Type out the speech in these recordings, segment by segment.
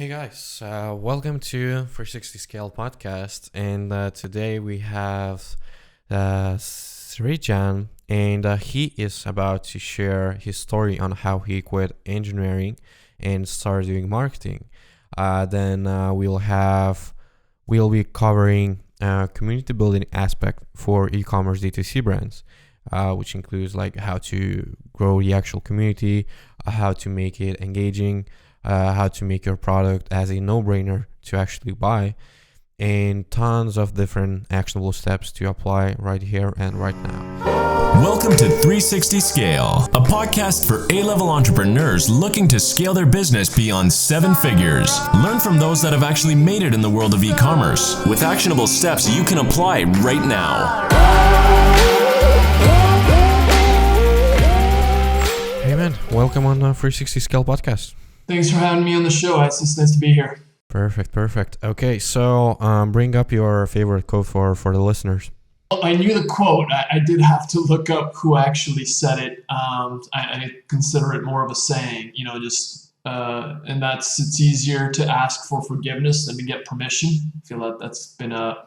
Hey guys, welcome to 360 Scale podcast. And today we have Srdjan, and he is about to share his story on how he quit engineering and started doing marketing. Then we'll be covering community building aspect for e-commerce D2C brands, which includes like how to grow the actual community, how to make it engaging, how to make your product as a no-brainer to actually buy, and tons of different actionable steps to apply right here and right now. Welcome to 360 Scale, a podcast for A-level entrepreneurs looking to scale their business beyond 7 figures. Learn from those that have actually made it in the world of e-commerce with actionable steps you can apply right now. Hey man, welcome on 360 Scale podcast. Thanks for having me on the show. It's nice to be here. Perfect. Okay, so bring up your favorite quote for the listeners. Well, I knew the quote. I did have to look up who actually said it. I consider it more of a saying, and it's easier to ask for forgiveness than to get permission. I feel like that's been a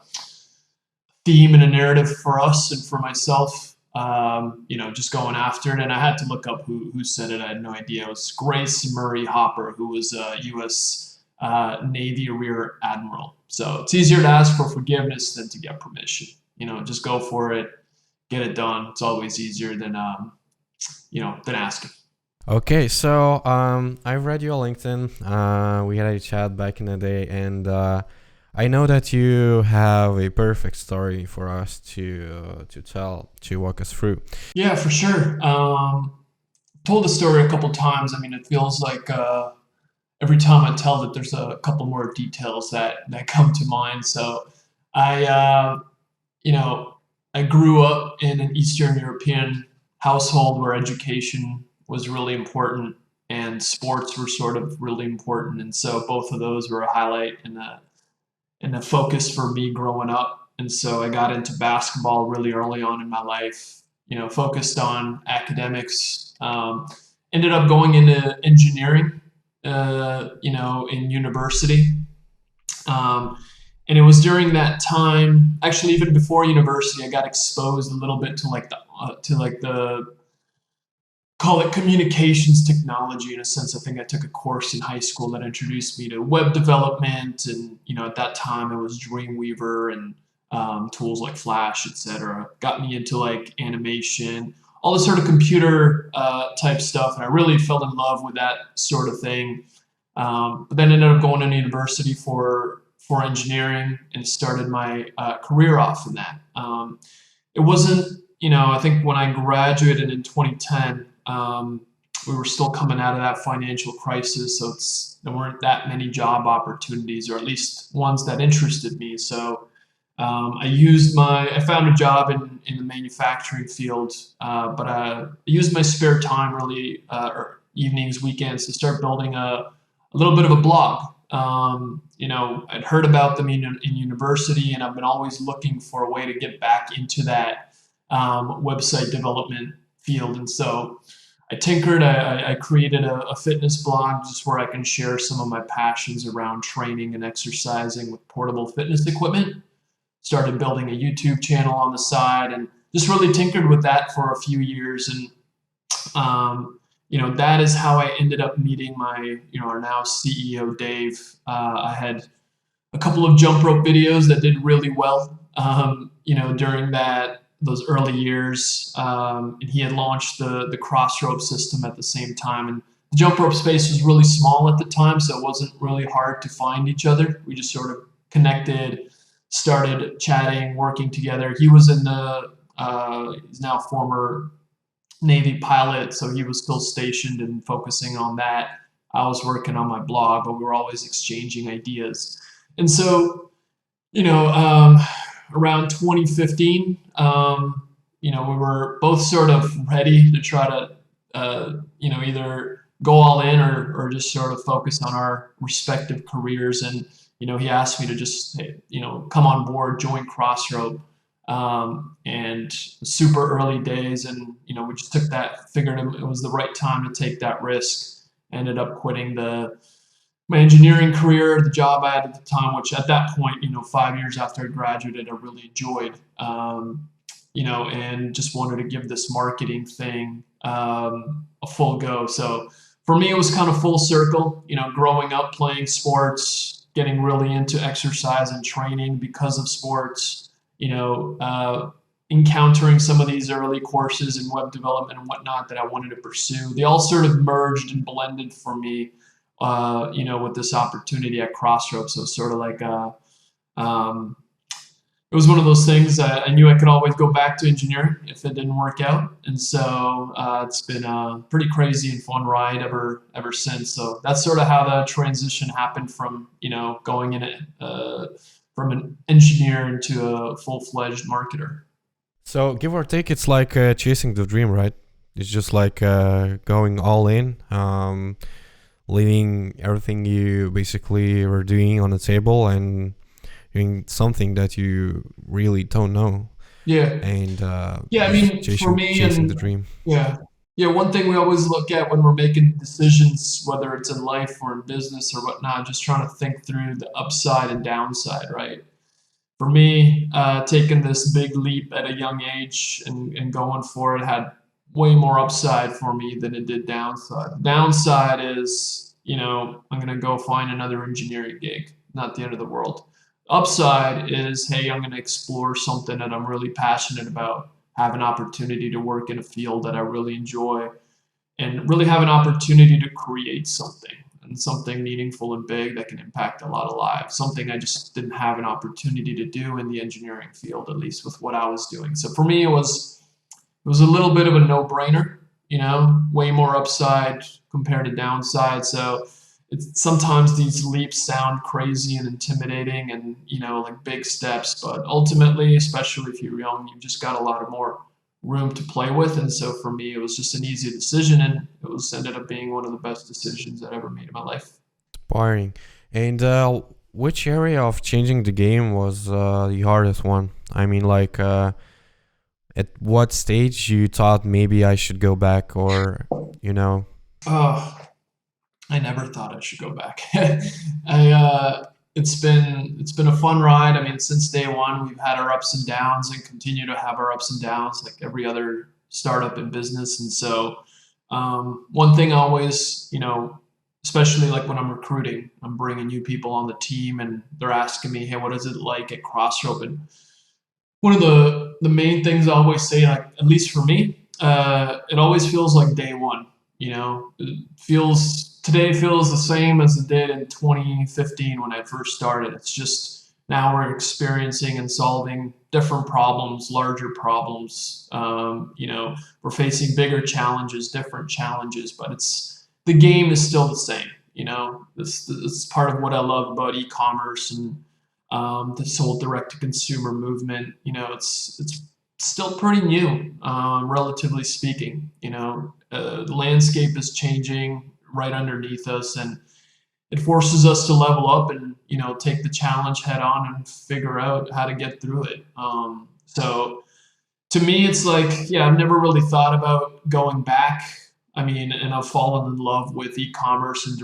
theme and a narrative for us and for myself. Just going after it. And I had to look up who said it. I had no idea. It was Grace Murray Hopper, who was a U.S. Navy Rear Admiral. So it's easier to ask for forgiveness than to get permission. Just go for it, get it done. It's always easier than asking. Okay, so I read your LinkedIn. We had a chat back in the day, and I know that you have a perfect story for us to tell, to walk us through. Yeah, for sure. Told the story a couple times. I mean, it feels like every time I tell it, there's a couple more details that come to mind. So I grew up in an Eastern European household where education was really important and sports were sort of really important. And so both of those were a highlight and a focus for me growing up. And so I got into basketball really early on in my life, focused on academics, ended up going into engineering, in university. And it was during that time, actually even before university, I got exposed a little bit to call it communications technology in a sense. I think I took a course in high school that introduced me to web development, and at that time it was Dreamweaver and tools like Flash, etc. Got me into like animation, all this sort of computer type stuff, and I really fell in love with that sort of thing. But then ended up going to university for engineering and started my career off in that. It wasn't, I think when I graduated in 2010. We were still coming out of that financial crisis, so there weren't that many job opportunities, or at least ones that interested me. So I found a job in the manufacturing field, but I used my spare time really, or evenings, weekends, to start building a little bit of a blog. I'd heard about them in university, and I've been always looking for a way to get back into that website development field. And so I tinkered. I created a fitness blog just where I can share some of my passions around training and exercising with portable fitness equipment. Started building a YouTube channel on the side and just really tinkered with that for a few years. And, that is how I ended up meeting our now CEO, Dave. I had a couple of jump rope videos that did really well, during those early years, and he had launched the crossrope system at the same time. And the jump rope space was really small at the time, so it wasn't really hard to find each other. We just sort of connected, started chatting, working together. He was he's now former Navy pilot, so he was still stationed and focusing on that. I was working on my blog, but we were always exchanging ideas. And so, around 2015, we were both sort of ready to try to, either go all in or just sort of focus on our respective careers. And, he asked me to just, come on board, join Crossrope, and super early days. And, we just figured it was the right time to take that risk. Ended up quitting my engineering career, the job I had at the time, which at that point, 5 years after I graduated, I really enjoyed, and just wanted to give this marketing thing a full go. So for me, it was kind of full circle, growing up playing sports, getting really into exercise and training because of sports, encountering some of these early courses in web development and whatnot that I wanted to pursue. They all sort of merged and blended for me, with this opportunity at Crossroads. So it's sort of like it was one of those things that I knew I could always go back to engineering if it didn't work out. And so it's been a pretty crazy and fun ride ever since. So that's sort of how the transition happened from, going in from an engineer into a full-fledged marketer. So give or take, it's like chasing the dream, right? It's just like going all in, leaving everything you basically were doing on the table and doing something that you really don't know. Yeah. And Yeah, I mean, for me, chasing the dream. Yeah. Yeah, one thing we always look at when we're making decisions, whether it's in life or in business or whatnot, just trying to think through the upside and downside, right? For me, taking this big leap at a young age and going for it had way more upside for me than it did downside. The downside is, I'm going to go find another engineering gig, not the end of the world. Upside is, hey, I'm going to explore something that I'm really passionate about, have an opportunity to work in a field that I really enjoy, and really have an opportunity to create something, and something meaningful and big that can impact a lot of lives, something I just didn't have an opportunity to do in the engineering field, at least with what I was doing. So for me, it was a little bit of a no-brainer, way more upside compared to downside. So sometimes these leaps sound crazy and intimidating and, like big steps, but ultimately, especially if you're young, you've just got a lot of more room to play with. And so for me, it was just an easy decision, and it ended up being one of the best decisions I've ever made in my life. Inspiring. And which area of changing the game was the hardest one? I mean, like, at what stage you thought maybe I should go back, or, I never thought I should go back. It's been a fun ride. I mean, since day one, we've had our ups and downs and continue to have our ups and downs like every other startup in business. And so one thing I always, especially like when I'm recruiting, I'm bringing new people on the team and they're asking me, hey, what is it like at Crossroads? And one of the main things I always say, like, at least for me, it always feels like day one. Today feels the same as it did in 2015 when I first started. It's just now we're experiencing and solving different problems, larger problems. We're facing bigger challenges, different challenges, but the game is still the same. This is part of what I love about e-commerce and this whole direct-to-consumer movement. It's still pretty new, relatively speaking. The landscape is changing right underneath us, and it forces us to level up and take the challenge head on and figure out how to get through it. So to me, it's like, I've never really thought about going back. I mean, and I've fallen in love with e-commerce and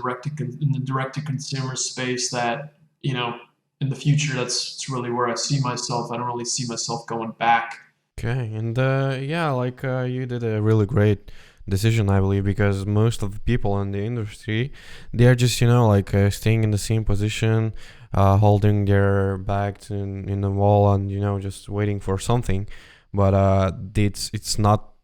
in the direct-to-consumer space that, in the future, that's really where I see myself. I don't really see myself going back. Okay, and you did a really great decision, I believe, because most of the people in the industry, they're just staying in the same position, holding their back in the wall and just waiting for something, but it's not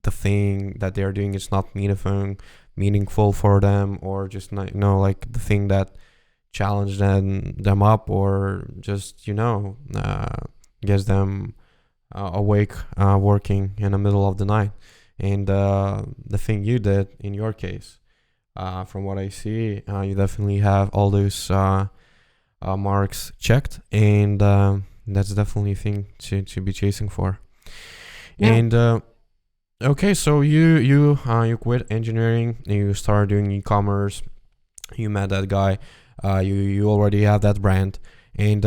the thing that they're doing. It's not meaningful for them, or just not like the thing that challenged them up, or just gets them awake, working in the middle of the night. And the thing you did in your case, from what I see, you definitely have all those marks checked, and that's definitely a thing to be chasing for. Yeah. And okay, so you quit engineering, you started doing e-commerce, you met that guy, you already have that brand, and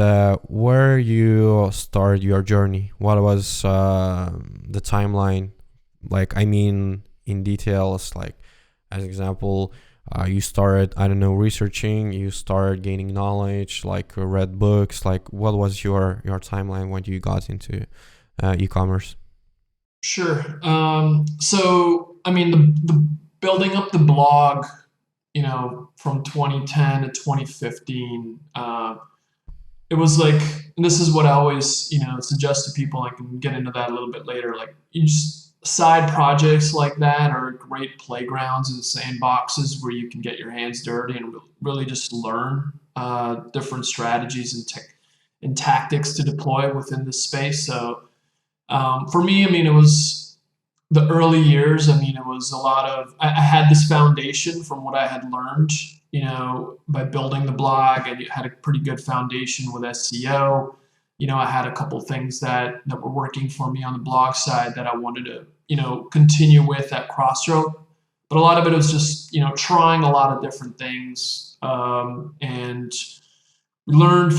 where you started your journey, what was the timeline? Like, I mean, in details, like, as example, You started, I don't know, researching, you started gaining knowledge, like read books, like what was your timeline when you got into e-commerce? Sure. So, I mean, the building up the blog, from 2010 to 2015, it was like, and this is what I always, suggest to people. I can get into that a little bit later. Like, you just side projects like that are great playgrounds and sandboxes where you can get your hands dirty and really just learn different strategies and tactics to deploy within this space. So for me, I mean, it was the early years. I mean, it was a lot of, I had this foundation from what I had learned, by building the blog. I had a pretty good foundation with SEO. I had a couple things that were working for me on the blog side that I wanted to, continue with at Crossroad. But a lot of it was just, trying a lot of different things. And we learned,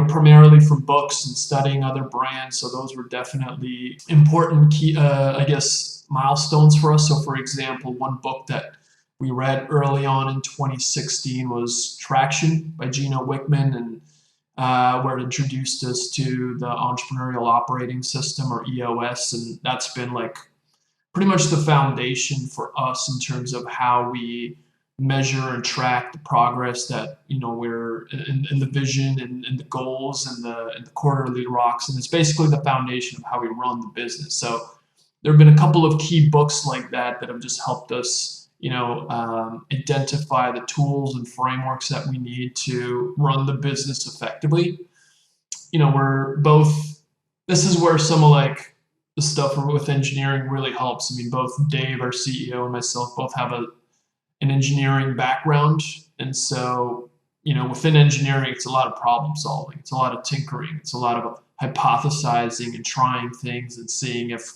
primarily from books and studying other brands. So those were definitely important key, milestones for us. So for example, one book that we read early on in 2016 was Traction by Gino Wickman, and where it introduced us to the Entrepreneurial Operating System, or EOS. And that's been like pretty much the foundation for us in terms of how we measure and track the progress that we're in the vision and the goals and the quarterly rocks. And it's basically the foundation of how we run the business. So there have been a couple of key books like that have just helped us identify the tools and frameworks that we need to run the business effectively. We're both, this is where some of like the stuff with engineering really helps. I mean, both Dave, our CEO, and myself both have an engineering background. And so, within engineering, it's a lot of problem solving. It's a lot of tinkering. It's a lot of hypothesizing and trying things and seeing if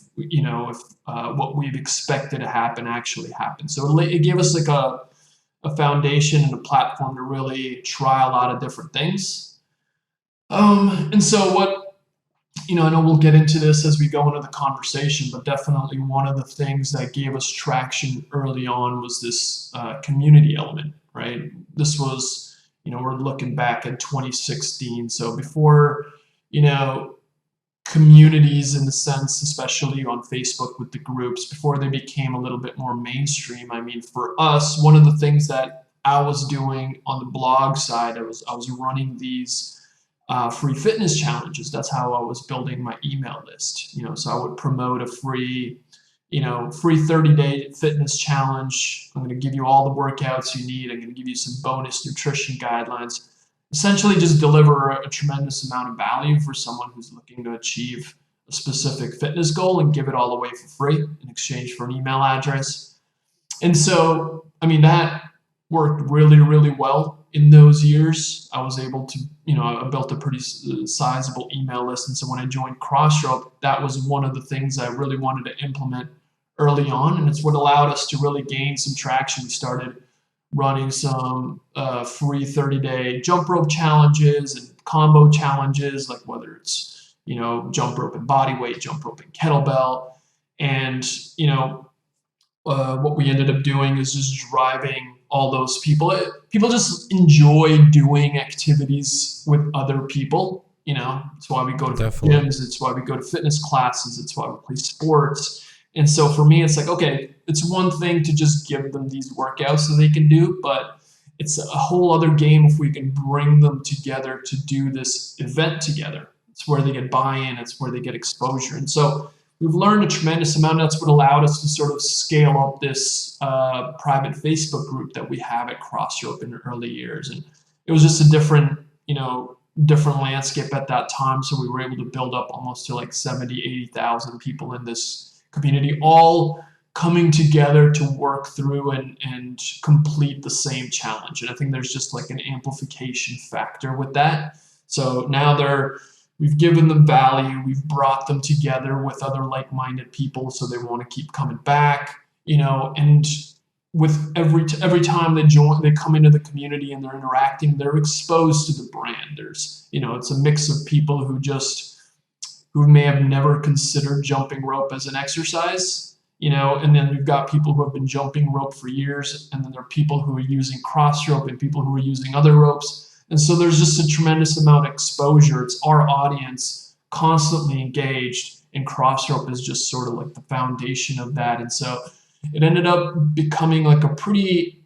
what we've expected to happen actually happens. So it gave us like a foundation and a platform to really try a lot of different things. And so what, I know we'll get into this as we go into the conversation, but definitely one of the things that gave us traction early on was this community element, right? This was, we're looking back at 2016. So before, communities in the sense, especially on Facebook with the groups, before they became a little bit more mainstream. I mean, for us, one of the things that I was doing on the blog side, I was running these free fitness challenges. That's how I was building my email list. So I would promote a free 30-day fitness challenge. I'm going to give you all the workouts you need. I'm going to give you some bonus nutrition guidelines. Essentially just deliver a tremendous amount of value for someone who's looking to achieve a specific fitness goal and give it all away for free in exchange for an email address. And so, I mean, that worked really, really well in those years. I was able to, I built a pretty sizable email list. And so when I joined Crossroad, that was one of the things I really wanted to implement early on. And it's what allowed us to really gain some traction. We started running some free 30-day jump rope challenges and combo challenges, like whether it's, jump rope and body weight, jump rope and kettlebell. And, what we ended up doing is just driving all those people. People just enjoy doing activities with other people. It's why we go to gyms. It's why we go to fitness classes. It's why we play sports. And so for me, it's like, okay, it's one thing to just give them these workouts that they can do, but it's a whole other game if we can bring them together to do this event together. It's where they get buy-in. It's where they get exposure. And so we've learned a tremendous amount. That's what allowed us to sort of scale up this private Facebook group that we have at Crossroad in the early years. And it was just a different landscape at that time. So we were able to build up almost to like 70, 80,000 people in this community, all coming together to work through and complete the same challenge. And I think there's just like an amplification factor with that. So now we've given them value, we've brought them together with other like-minded people, so they want to keep coming back, and with every time they come into the community and they're interacting, they're exposed to the brand. There's, it's a mix of people who may have never considered jumping rope as an exercise, and then you've got people who have been jumping rope for years, and then there are people who are using cross rope and people who are using other ropes. And so there's just a tremendous amount of exposure. It's our audience constantly engaged, and cross rope is just sort of like the foundation of that. And so it ended up becoming like a pretty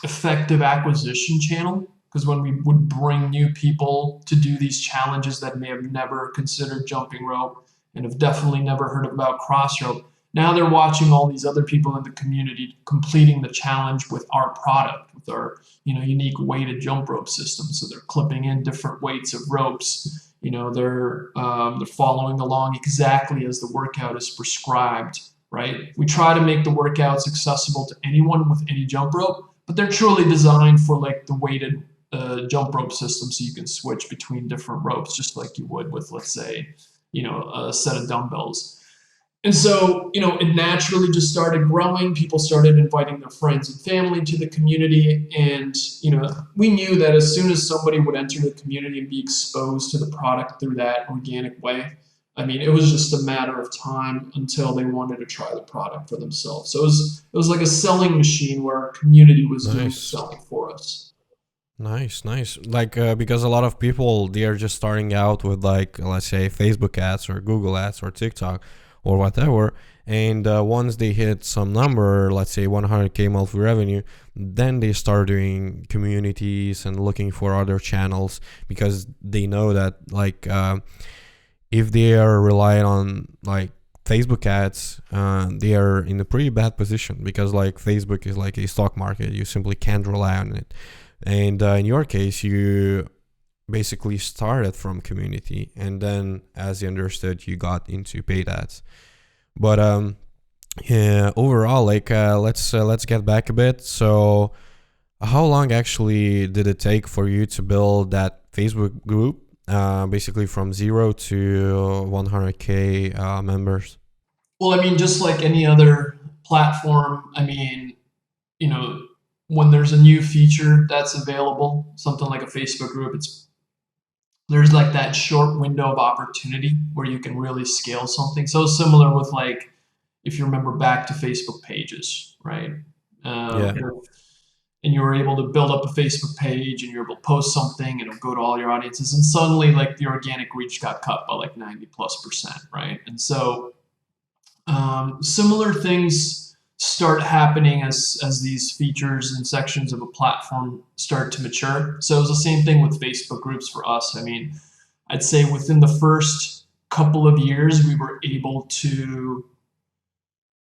effective acquisition channel, because when we would bring new people to do these challenges that may have never considered jumping rope and have definitely never heard about cross rope, now they're watching all these other people in the community completing the challenge with our product, with our unique weighted jump rope system. So they're clipping in different weights of ropes. They're following along exactly as the workout is prescribed. Right? We try to make the workouts accessible to anyone with any jump rope, but they're truly designed for like the weighted jump rope system, so you can switch between different ropes just like you would with, let's say, a set of dumbbells. And so, it naturally just started growing. People started inviting their friends and family to the community. And, we knew that as soon as somebody would enter the community and be exposed to the product through that organic way, it was just a matter of time until they wanted to try the product for themselves. So it was like a selling machine where our community was doing selling for us. Nice. Like, because a lot of people, they are just starting out with, like, let's say Facebook ads or Google ads or TikTok or whatever. And once they hit some number, let's say 100K monthly revenue, then they start doing communities and looking for other channels, because they know that, like, if they are relying on like Facebook ads, they are in a pretty bad position, because like Facebook is like a stock market. You simply can't rely on it. And in your case, you basically started from community, and then, as you understood, you got into paid ads. But yeah, overall, like let's get back a bit. So how long actually did it take for you to build that Facebook group, basically from 0 to 100K members? Well, just like any other platform, when there's a new feature that's available, something like a Facebook group, there's like that short window of opportunity where you can really scale something. So similar with, like, if you remember back to Facebook pages, right? Yeah. And you were able to build up a Facebook page, and you're able to post something, and it'll go to all your audiences, and suddenly, like, the organic reach got cut by like 90+%, right? And so similar things start happening as these features and sections of a platform start to mature. So it was the same thing with Facebook groups for us. I'd say within the first couple of years, we were able to,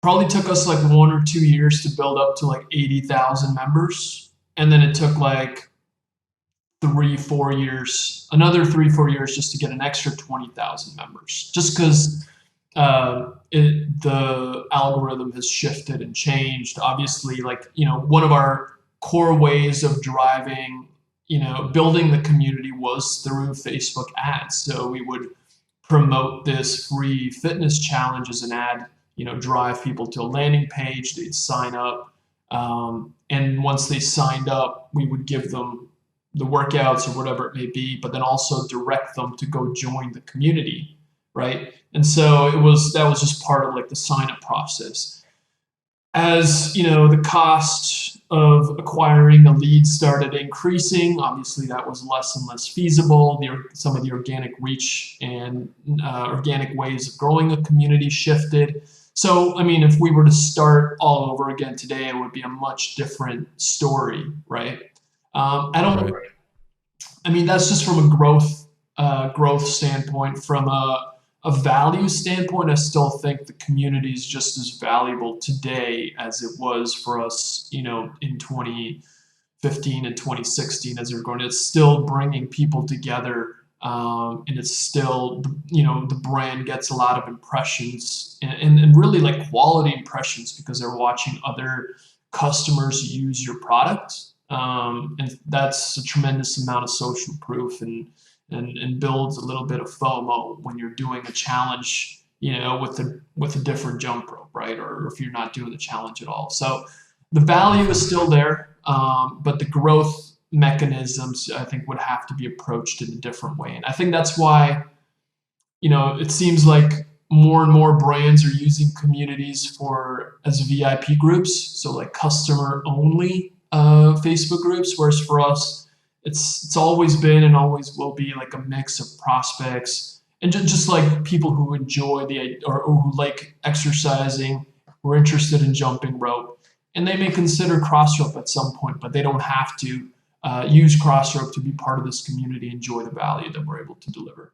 probably took us like 1 or 2 years to build up to like 80,000 members. And then it took like 3-4 years, another 3-4 years, just to get an extra 20,000 members, just because the algorithm has shifted and changed. Obviously, like, one of our core ways of driving, building the community was through Facebook ads. So we would promote this free fitness challenge as an ad, drive people to a landing page, they'd sign up. And once they signed up, we would give them the workouts or whatever it may be, but then also direct them to go join the community, right? And so that was just part of like the sign-up process. As the cost of acquiring a lead started increasing, obviously that was less and less feasible. Some of the organic reach and organic ways of growing a community shifted. So, if we were to start all over again today, it would be a much different story, right? That's just from a growth standpoint. From a value standpoint, I still think the community is just as valuable today as it was for us, in 2015 and 2016 as we were growing. It's still bringing people together, and it's still, the brand gets a lot of impressions and really like quality impressions, because they're watching other customers use your product. And that's a tremendous amount of social proof, and builds a little bit of FOMO when you're doing a challenge, with a different jump rope, right? Or if you're not doing the challenge at all. So the value is still there, but the growth mechanisms, I think, would have to be approached in a different way. And I think that's why, it seems like more and more brands are using communities as VIP groups, so like customer only Facebook groups. Whereas for us, it's always been and always will be like a mix of prospects and just like people who enjoy or who like exercising, who are interested in jumping rope, and they may consider crossrope at some point, but they don't have to use crossrope to be part of this community, enjoy the value that we're able to deliver.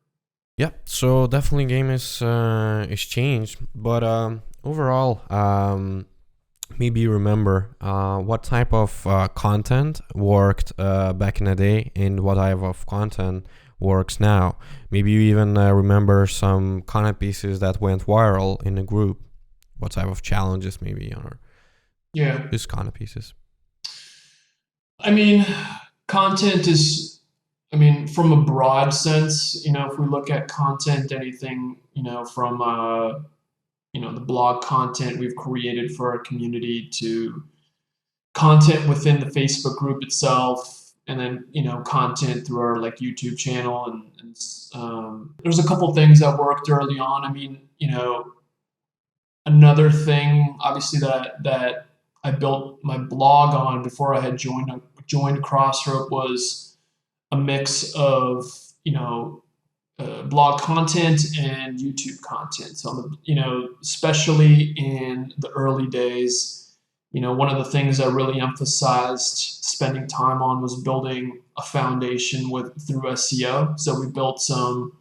Yeah, so definitely game is changed, but overall, maybe you remember what type of content worked back in the day and what type of content works now. Maybe you even remember some content pieces that went viral in a group. What type of challenges maybe or these content pieces? I mean, content is, from a broad sense, if we look at content, anything, from, the blog content we've created for our community to content within the Facebook group itself, and then, content through our like YouTube channel. And there's a couple things that worked early on. Another thing, obviously, that I built my blog on before I had joined Crossrope was a mix of blog content and YouTube content. So especially in the early days, one of the things I really emphasized spending time on was building a foundation through SEO. So we built some.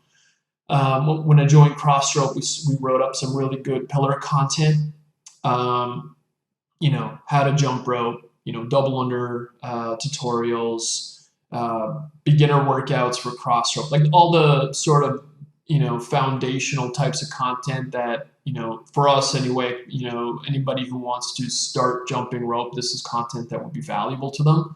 When I joined Crossrope, we wrote up some really good pillar content. How to jump rope, double under tutorials, beginner workouts for crossrope, like all the sort of, foundational types of content that, for us anyway, anybody who wants to start jumping rope, this is content that would be valuable to them.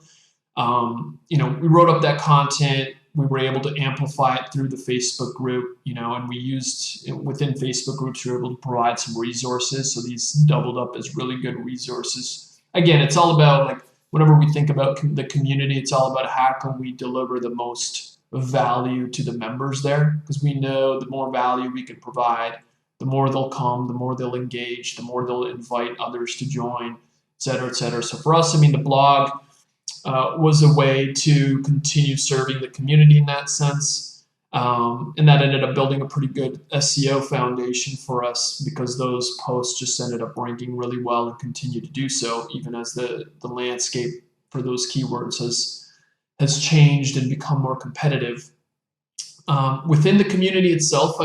We wrote up that content. We were able to amplify it through the Facebook group, and we used within Facebook groups, we were able to provide some resources. So these doubled up as really good resources. Again, it's all about like, whenever we think about the community, it's all about how can we deliver the most value to the members there? Because we know the more value we can provide, the more they'll come, the more they'll engage, the more they'll invite others to join, et cetera, et cetera. So for us, the blog was a way to continue serving the community in that sense. And that ended up building a pretty good SEO foundation for us because those posts just ended up ranking really well and continue to do so, even as the landscape for those keywords has changed and become more competitive. Within the community itself,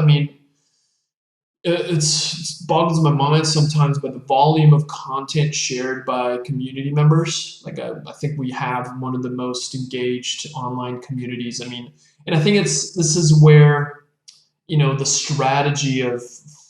it boggles my mind sometimes by the volume of content shared by community members. Like I think we have one of the most engaged online communities. And I think this is where, the strategy of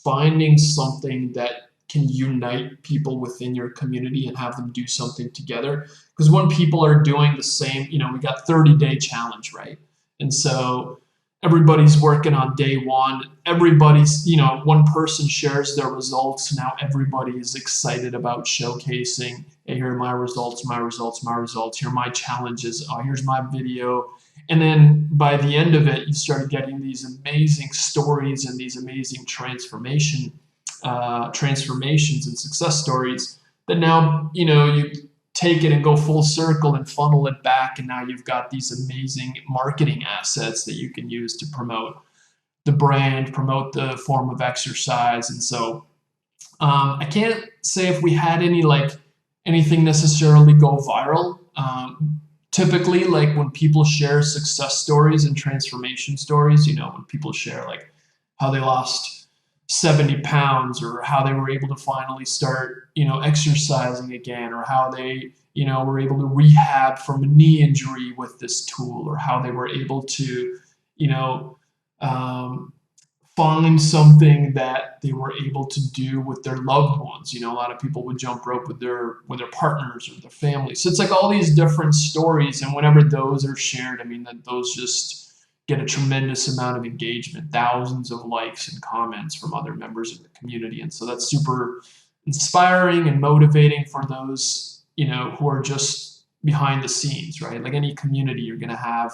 finding something that can unite people within your community and have them do something together. Because when people are doing the same, we got 30-day challenge, right? And so everybody's working on day one. Everybody's, one person shares their results. Now everybody is excited about showcasing, hey, here are my results, my results, my results. Here are my challenges. Oh, here's my video. And then by the end of it, you start getting these amazing stories and these amazing transformations and success stories that now, you take it and go full circle and funnel it back. And now you've got these amazing marketing assets that you can use to promote the brand, promote the form of exercise. And so I can't say if we had anything necessarily go viral. Typically, like when people share success stories and transformation stories, when people share like how they lost 70 pounds or how they were able to finally start, exercising again, or how they, were able to rehab from a knee injury with this tool, or how they were able to, find something that they were able to do with their loved ones. A lot of people would jump rope with their partners or their family. So it's like all these different stories, and whenever those are shared, that those just get a tremendous amount of engagement, thousands of likes and comments from other members of the community. And so that's super inspiring and motivating for those, who are just behind the scenes, right? Like any community, you're going to have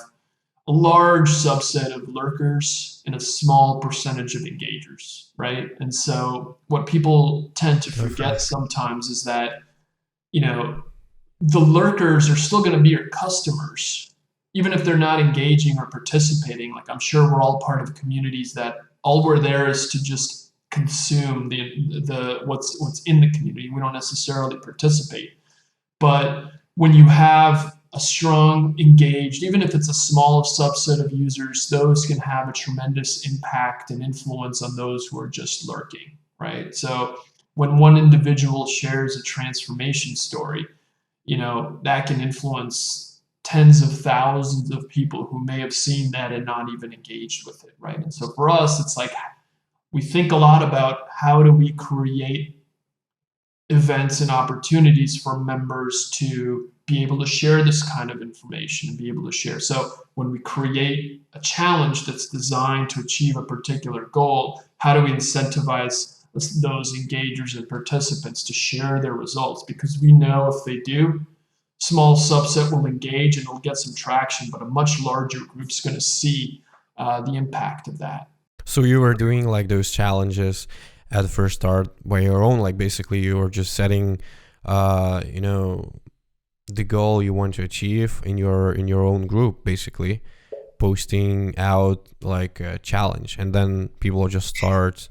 a large subset of lurkers and a small percentage of engagers, right? And so what people tend to forget sometimes is that, you know, the lurkers are still going to be your customers, even if they're not engaging or participating. Like, I'm sure we're all part of communities that all we're there is to just consume the what's in the community. We don't necessarily participate. But when you have a strong, engaged, even if it's a small subset of users, those can have a tremendous impact and influence on those who are just lurking, right? So when one individual shares a transformation story, you know, that can influence tens of thousands of people who may have seen that and not even engaged with it, right? And so for us, it's like we think a lot about how do we create events and opportunities for members to be able to share this kind of information and be able to share. So when we create a challenge that's designed to achieve a particular goal, how do we incentivize those engagers and participants to share their results? Because we know if they do, small subset will engage and it'll get some traction, but a much larger group's going to see the impact of that. So you were doing like those challenges at the first start by your own, like basically you were just setting, you know, the goal you want to achieve in your own group, basically posting out like a challenge, and then people just start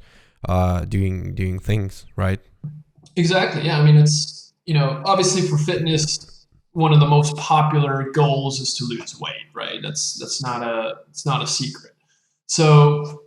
doing things, right? Exactly. Yeah. I mean, it's, you know, obviously for fitness, one of the most popular goals is to lose weight, right? It's not a secret. So,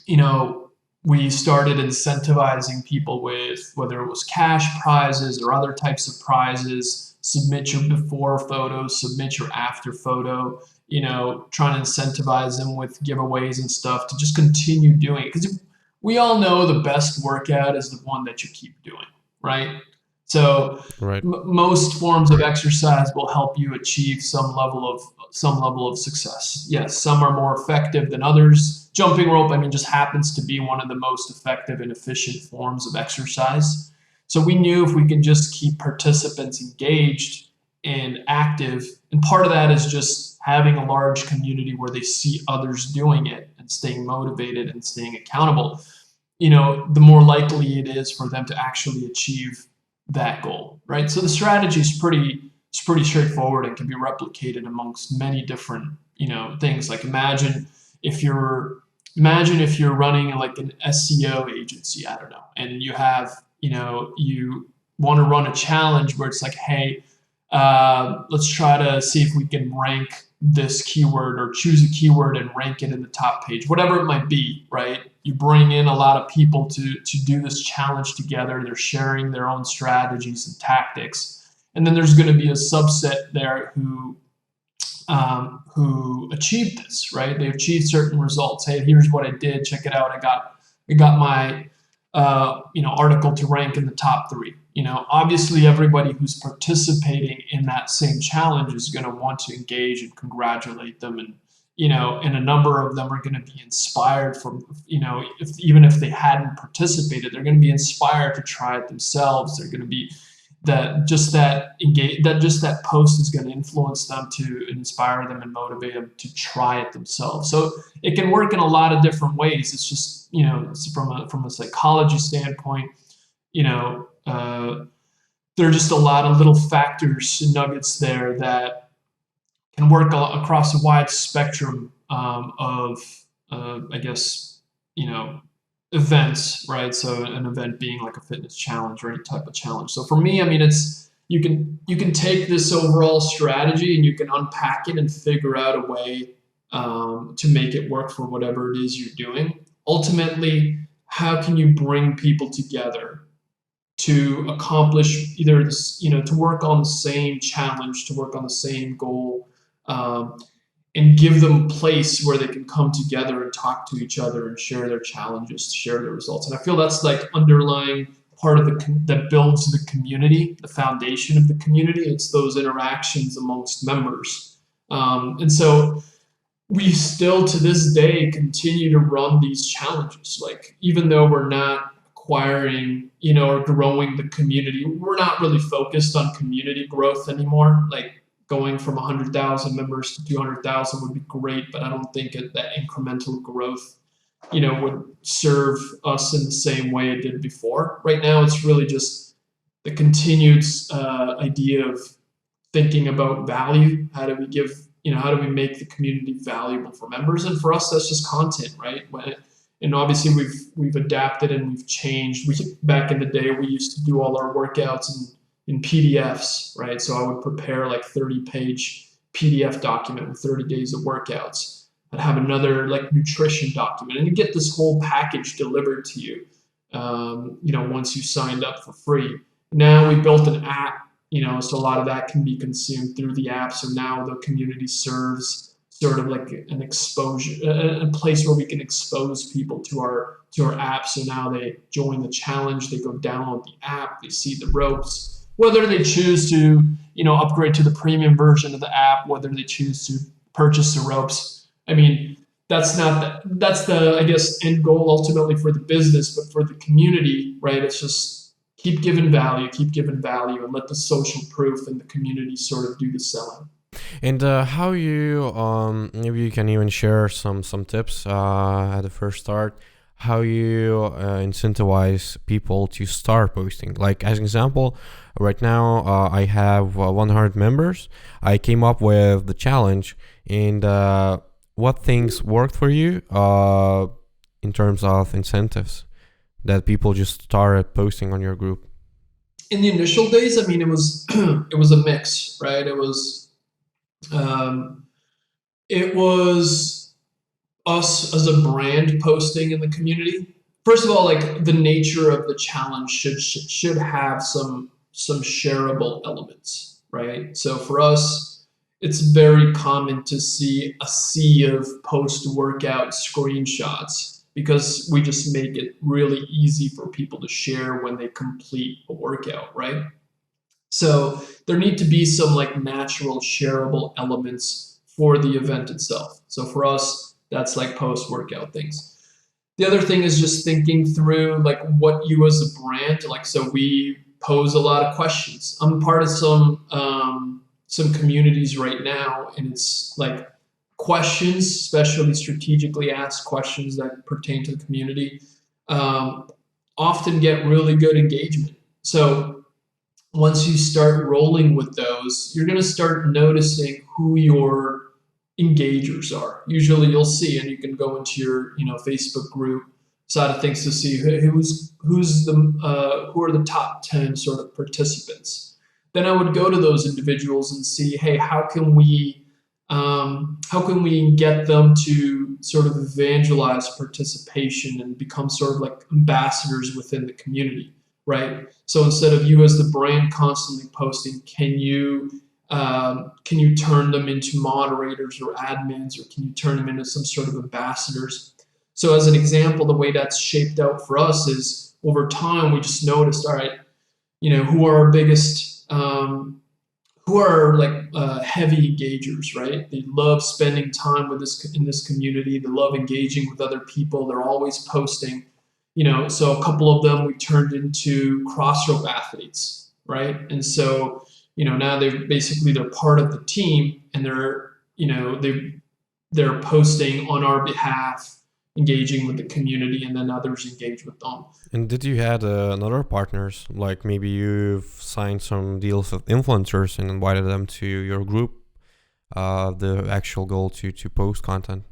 you know, we started incentivizing people with whether it was cash prizes or other types of prizes. Submit your before photo, submit your after photo, you know, trying to incentivize them with giveaways and stuff to just continue doing it. Because we all know the best workout is the one that you keep doing, right? So Right. Most forms of exercise will help you achieve some level of success. Yes, some are more effective than others. Jumping rope, I mean, just happens to be one of the most effective and efficient forms of exercise. So we knew if we can just keep participants engaged and active, and part of that is just having a large community where they see others doing it and staying motivated and staying accountable, you know, the more likely it is for them to actually achieve that goal, right? So the strategy is pretty straightforward and can be replicated amongst many different, you know, things. Like imagine if you're running like an SEO agency, I don't know, and you have, you know, you want to run a challenge where it's like, hey, let's try to see if we can rank this keyword or choose a keyword and rank it in the top page, whatever it might be, right? You bring in a lot of people to do this challenge together. They're sharing their own strategies and tactics. And then there's going to be a subset there who achieved this, right? They achieved certain results. Hey, here's what I did. Check it out. I got my article to rank in the top 3. You know, obviously everybody who's participating in that same challenge is going to want to engage and congratulate them, and you know, and a number of them are going to be inspired from, you know, even if they hadn't participated, they're going to be inspired to try it themselves. They're going to be that post is going to influence them, to inspire them and motivate them to try it themselves. So it can work in a lot of different ways. It's just, you know, it's from a psychology standpoint, you know, there are just a lot of little factors and nuggets there that can work across a wide spectrum of, I guess, you know, events, right? So an event being like a fitness challenge or any type of challenge. So for me, I mean, it's you can take this overall strategy and you can unpack it and figure out a way to make it work for whatever it is you're doing. Ultimately, how can you bring people together to accomplish either this, you know, to work on the same challenge, to work on the same goal, and give them a place where they can come together and talk to each other and share their challenges, share their results. And I feel that's like underlying part of that builds the community, the foundation of the community. It's those interactions amongst members. And so we still to this day continue to run these challenges. Like, even though we're not acquiring, you know, or growing the community, we're not really focused on community growth anymore. Like, going from 100,000 members to 200,000 would be great, but I don't think that incremental growth, would serve us in the same way it did before. Right now, it's really just the continued idea of thinking about value. How do we give, how do we make the community valuable for members? And for us, that's just content, right? And obviously we've adapted and we've changed. Back in the day, we used to do all our workouts in PDFs, right? So I would prepare like 30-page PDF document with 30 days of workouts. I'd have another like nutrition document, and you get this whole package delivered to you, once you signed up for free. Now we built an app, so a lot of that can be consumed through the app. So now the community serves sort of like an exposure, a place where we can expose people to our app. So now they join the challenge, they go download the app, they see the ropes, whether they choose to, upgrade to the premium version of the app, whether they choose to purchase the ropes. I mean, that's the, I guess, end goal ultimately for the business, but for the community, right? It's just keep giving value, and let the social proof and the community sort of do the selling. And how you maybe you can even share some tips at the first start, how you incentivize people to start posting. Like as an example, right now I have 100 members. I came up with the challenge, and what things worked for you in terms of incentives that people just started posting on your group? In the initial days, I mean, it was it was a mix, right? It was us as a brand posting in the community. First of all, like the nature of the challenge should have some shareable elements, right? So for us, it's very common to see a sea of post-workout screenshots because we just make it really easy for people to share when they complete a workout, right? So there need to be some like natural shareable elements for the event itself. So for us, that's like post-workout things. The other thing is just thinking through like what you as a brand, like, so we pose a lot of questions. I'm part of some communities right now, and it's like questions, especially strategically asked questions that pertain to the community, often get really good engagement. So once you start rolling with those, you're going to start noticing who your engagers are. Usually you'll see, and you can go into your Facebook group side of things to see who are the top 10 sort of participants. Then I would go to those individuals and see, hey, how can we get them to sort of evangelize participation and become sort of like ambassadors within the community, right? So instead of you as the brand constantly posting, can you turn them into moderators or admins, or can you turn them into some sort of ambassadors? So as an example, the way that's shaped out for us is over time, we just noticed, all right, who are our biggest, who are like heavy engagers, right? They love spending time with in this community. They love engaging with other people. They're always posting, so a couple of them we turned into crossrope athletes, right? And so, now they're part of the team, and they're posting on our behalf, engaging with the community, and then others engage with them. And did you had other partners, like maybe you've signed some deals with influencers and invited them to your group, the actual goal to post content?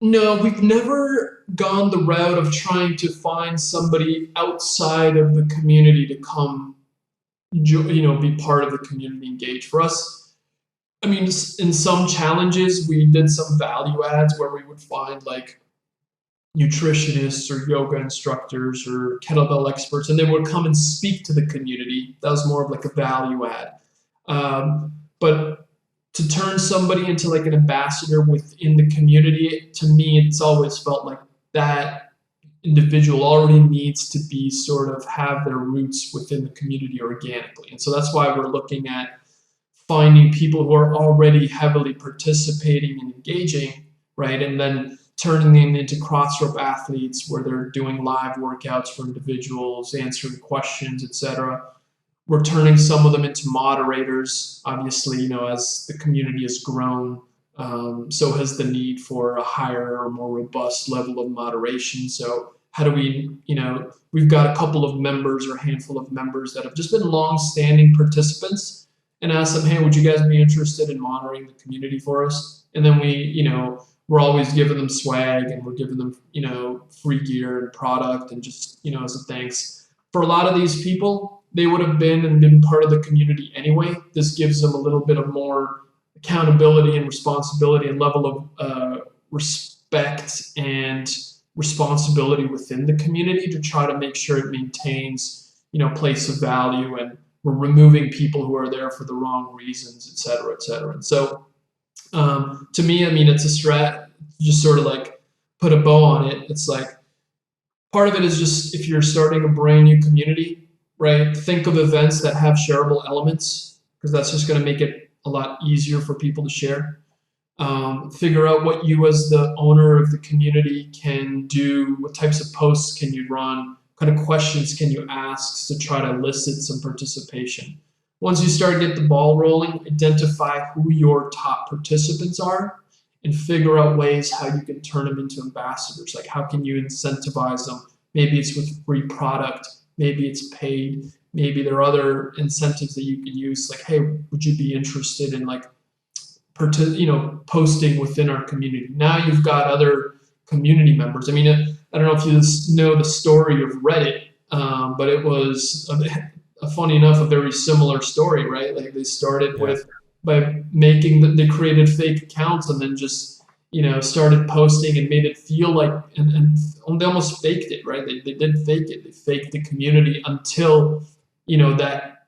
No, we've never gone the route of trying to find somebody outside of the community to come, be part of the community, engage. For us, I mean, in some challenges, we did some value adds where we would find like nutritionists or yoga instructors or kettlebell experts, and they would come and speak to the community. That was more of like a value add. But to turn somebody into like an ambassador within the community, to me, it's always felt like that individual already needs to be sort of have their roots within the community organically. And so that's why we're looking at finding people who are already heavily participating and engaging, right? And then turning them into crossrope athletes where they're doing live workouts for individuals, answering questions, etc. We're turning some of them into moderators. Obviously, as the community has grown, so has the need for a higher or more robust level of moderation. So how do we, we've got a couple of members or a handful of members that have just been long-standing participants, and ask them, hey, would you guys be interested in monitoring the community for us? And then we're always giving them swag, and we're giving them, free gear and product, and just, as a thanks. For a lot of these people, they would have been part of the community anyway. This gives them a little bit of more accountability and responsibility and level of respect and responsibility within the community to try to make sure it maintains, place of value, and we're removing people who are there for the wrong reasons, et cetera, et cetera. And so to me, it's a strat, just sort of like put a bow on it. It's like part of it is just if you're starting a brand new community, right? Think of events that have shareable elements, because that's just going to make it a lot easier for people to share. Figure out what you as the owner of the community can do, what types of posts can you run, kind of questions can you ask to try to elicit some participation. Once you start to get the ball rolling, identify who your top participants are and figure out ways how you can turn them into ambassadors. Like, how can you incentivize them? Maybe it's with free product, maybe it's paid, maybe there are other incentives that you can use. Like, hey, would you be interested in posting within our community? Now you've got other community members. I don't know if you know the story of Reddit, but it was funny enough a very similar story, right? Like they started by they created fake accounts and then just started posting and made it feel like, and they almost faked it, right? They did fake it. They faked the community until that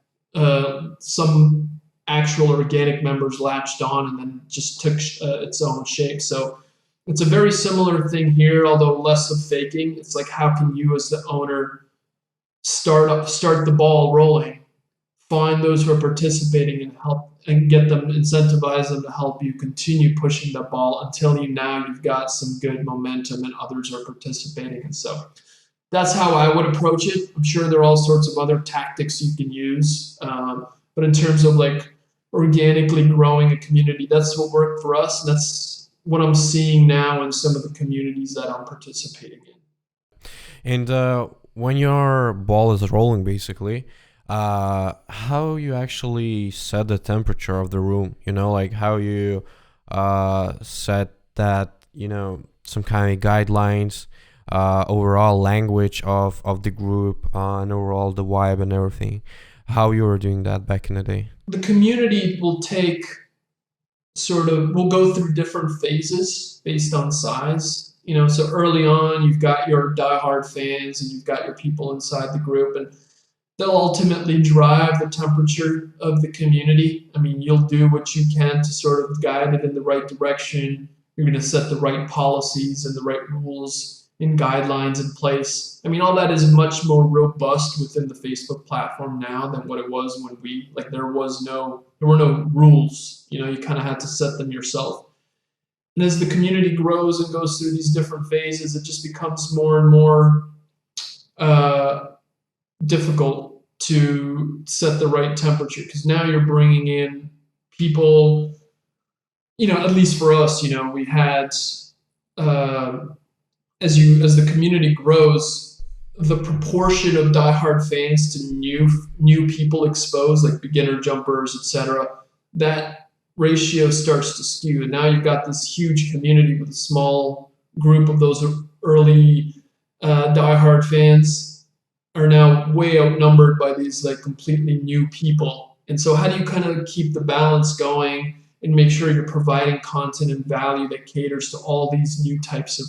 some actual organic members latched on and then just took its own shape. So it's a very similar thing here, although less of faking. It's like, how can you as the owner start the ball rolling, find those who are participating and help and get them, incentivize them to help you continue pushing the ball until you've got some good momentum and others are participating. And so that's how I would approach it. I'm sure there are all sorts of other tactics you can use. But in terms of organically growing a community, that's what worked for us. And that's what I'm seeing now in some of the communities that I'm participating in. And when your ball is rolling, basically, how you actually set the temperature of the room, how you set that, some kind of guidelines, overall language of the group, and overall the vibe and everything, how you were doing that back in the day. The community will we'll go through different phases based on size. So early on, you've got your diehard fans and you've got your people inside the group, and they'll ultimately drive the temperature of the community. You'll do what you can to sort of guide it in the right direction. You're going to set the right policies and the right rules and guidelines in place. All that is much more robust within the Facebook platform now than what it was when there were no rules. You kind of had to set them yourself. And as the community grows and goes through these different phases, it just becomes more and more difficult to set the right temperature, because now you're bringing in people, at least for us, we had, as the community grows, the proportion of diehard fans to new people exposed, like beginner jumpers, etc., that ratio starts to skew. And now you've got this huge community with a small group of those early diehard fans are now way outnumbered by these completely new people. And so how do you kind of keep the balance going and make sure you're providing content and value that caters to all these new types of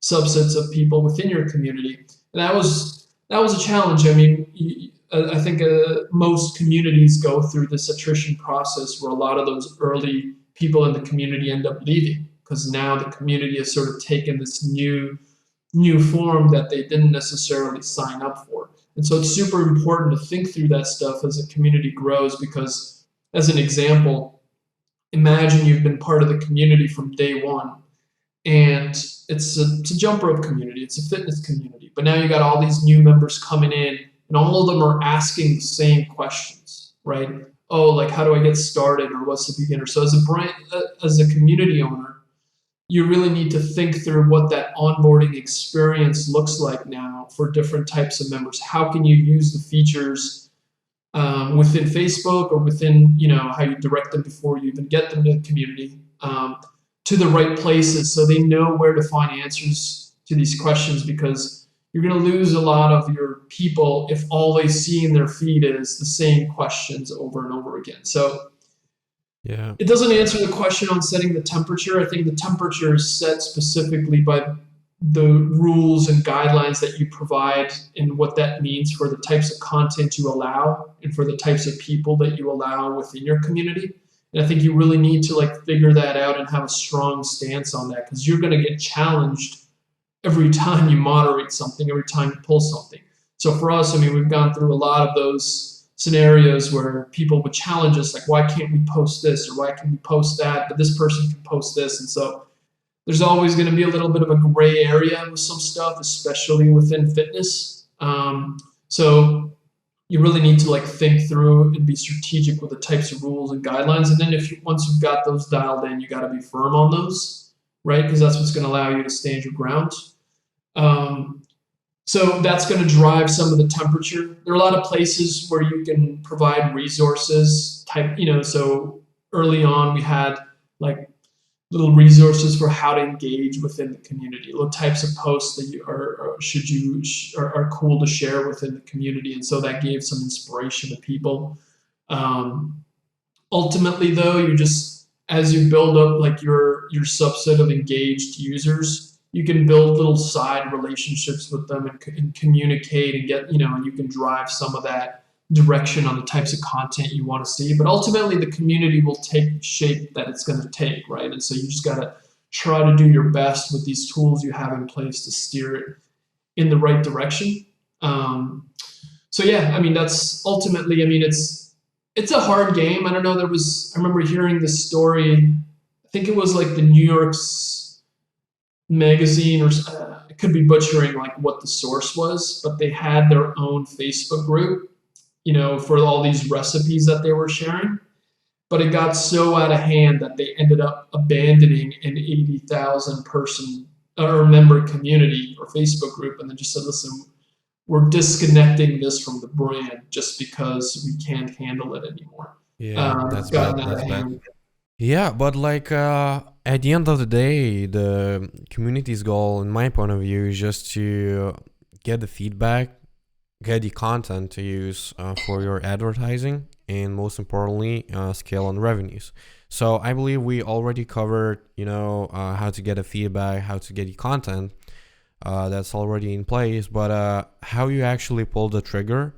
subsets of people within your community? And that was a challenge. I think most communities go through this attrition process where a lot of those early people in the community end up leaving, because now the community has sort of taken this new form that they didn't necessarily sign up for. And so it's super important to think through that stuff as the community grows, because as an example, imagine you've been part of the community from day one, and it's a jump rope community, it's a fitness community, but now you got all these new members coming in and all of them are asking the same questions, right? Oh, like how do I get started, or what's the beginner? So as a brand, as a community owner, you really need to think through what that onboarding experience looks like now for different types of members. How can you use the features within Facebook, or within, how you direct them before you even get them to the community, to the right places, so they know where to find answers to these questions, because you're going to lose a lot of your people if all they see in their feed is the same questions over and over again. So Yeah. it doesn't answer the question on setting the temperature. I think the temperature is set specifically by the rules and guidelines that you provide, and what that means for the types of content you allow, and for the types of people that you allow within your community. And I think you really need to figure that out and have a strong stance on that, because you're going to get challenged every time you moderate something, every time you pull something. So for us, we've gone through a lot of those scenarios where people would challenge us, like, why can't we post this, or why can we post that, but this person can post this. And so there's always going to be a little bit of a gray area with some stuff, especially within fitness. So you really need to think through and be strategic with the types of rules and guidelines. And then once you've got those dialed in, you got to be firm on those, right? Because that's what's going to allow you to stand your ground. So that's going to drive some of the temperature. There are a lot of places where you can provide resources so early on we had little resources for how to engage within the community, little types of posts that are cool to share within the community. And so that gave some inspiration to people. Ultimately though, as you build up your subset of engaged users, you can build little side relationships with them and communicate and get, and you can drive some of that direction on the types of content you want to see. But ultimately the community will take shape that it's going to take, right? And so you just got to try to do your best with these tools you have in place to steer it in the right direction. That's ultimately, it's a hard game. I don't know, I remember hearing this story, I think it was the New York's magazine, or I could be butchering what the source was, but they had their own Facebook group, for all these recipes that they were sharing. But it got so out of hand that they ended up abandoning an 80,000 person or member community or Facebook group, and then just said, listen, we're disconnecting this from the brand just because we can't handle it anymore. Yeah, that's gotten bad. out of That's bad. hand. Yeah, but at the end of the day, the community's goal, in my point of view, is just to get the feedback, get the content to use for your advertising, and most importantly, scale on revenues. So I believe we already covered, how to get a feedback, how to get the content. That's already in place, but how you actually pull the trigger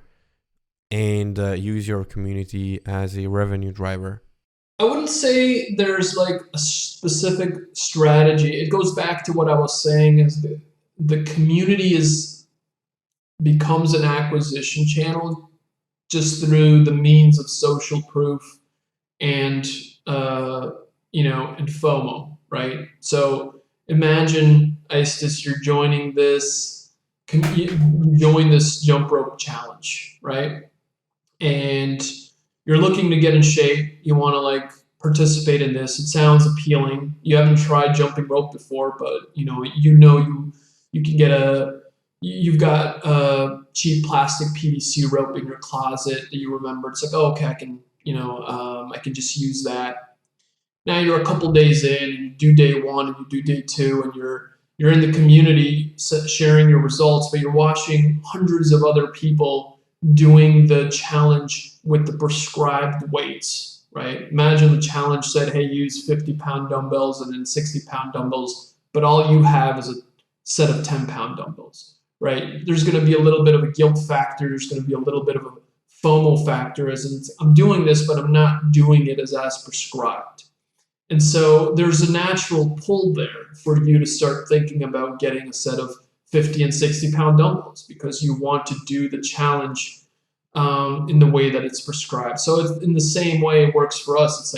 and use your community as a revenue driver. I wouldn't say there's a specific strategy. It goes back to what I was saying, is the community becomes an acquisition channel just through the means of social proof and and FOMO, right? So imagine, Istis, you're joining this jump rope challenge, right? And you're looking to get in shape. You want to participate in this. It sounds appealing. You haven't tried jumping rope before, but you can get you've got a cheap plastic PVC rope in your closet that you remember. It's okay, I can just use that. Now you're a couple days in, and you do day one and you do day two, and you're in the community sharing your results, but you're watching hundreds of other people doing the challenge with the prescribed weights, right? Imagine the challenge said, hey, use 50-pound dumbbells and then 60-pound dumbbells, but all you have is a set of 10-pound dumbbells, right? There's going to be a little bit of a guilt factor. There's going to be a little bit of a FOMO factor, as in, I'm doing this, but I'm not doing it as prescribed. And so there's a natural pull there for you to start thinking about getting a set of 50 and 60-pound dumbbells because you want to do the challenge in the way that it's prescribed. So it's in the same way it works for us. It's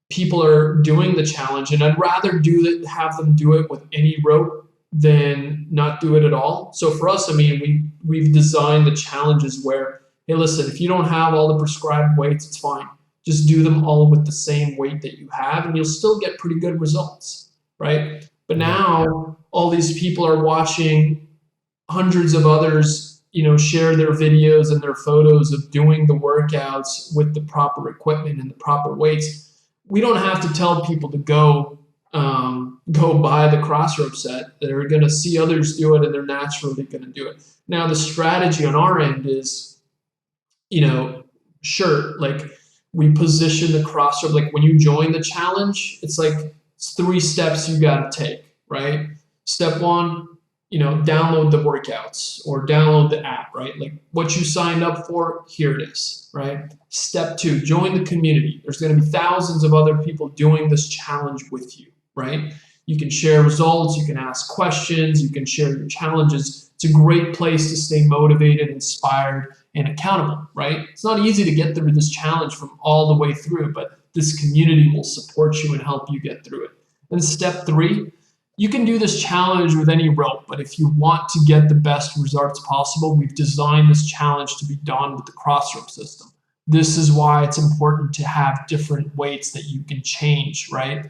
people are doing the challenge, and I'd rather have them do it with any rope than not do it at all. So for us, I mean, we've designed the challenges where, hey, listen, if you don't have all the prescribed weights, it's fine. Just do them all with the same weight that you have, and you'll still get pretty good results, right? But now all these people are watching hundreds of others, share their videos and their photos of doing the workouts with the proper equipment and the proper weights. We don't have to tell people to go buy the crossrope set. They're going to see others do it, and they're naturally going to do it. Now, the strategy on our end is, sure, like we position the crossrope. Like when you join the challenge, it's 3 steps you got to take, right? Step 1, download the workouts or download the app, right? Like what you signed up for, here it is, right? Step 2, join the community. There's going to be thousands of other people doing this challenge with you, right? You can share results, you can ask questions, you can share your challenges. It's a great place to stay motivated, inspired, and accountable, right? It's not easy to get through this challenge from all the way through, but this community will support you and help you get through it. And step 3, you can do this challenge with any rope, but if you want to get the best results possible, we've designed this challenge to be done with the crossrope system. This is why it's important to have different weights that you can change, right?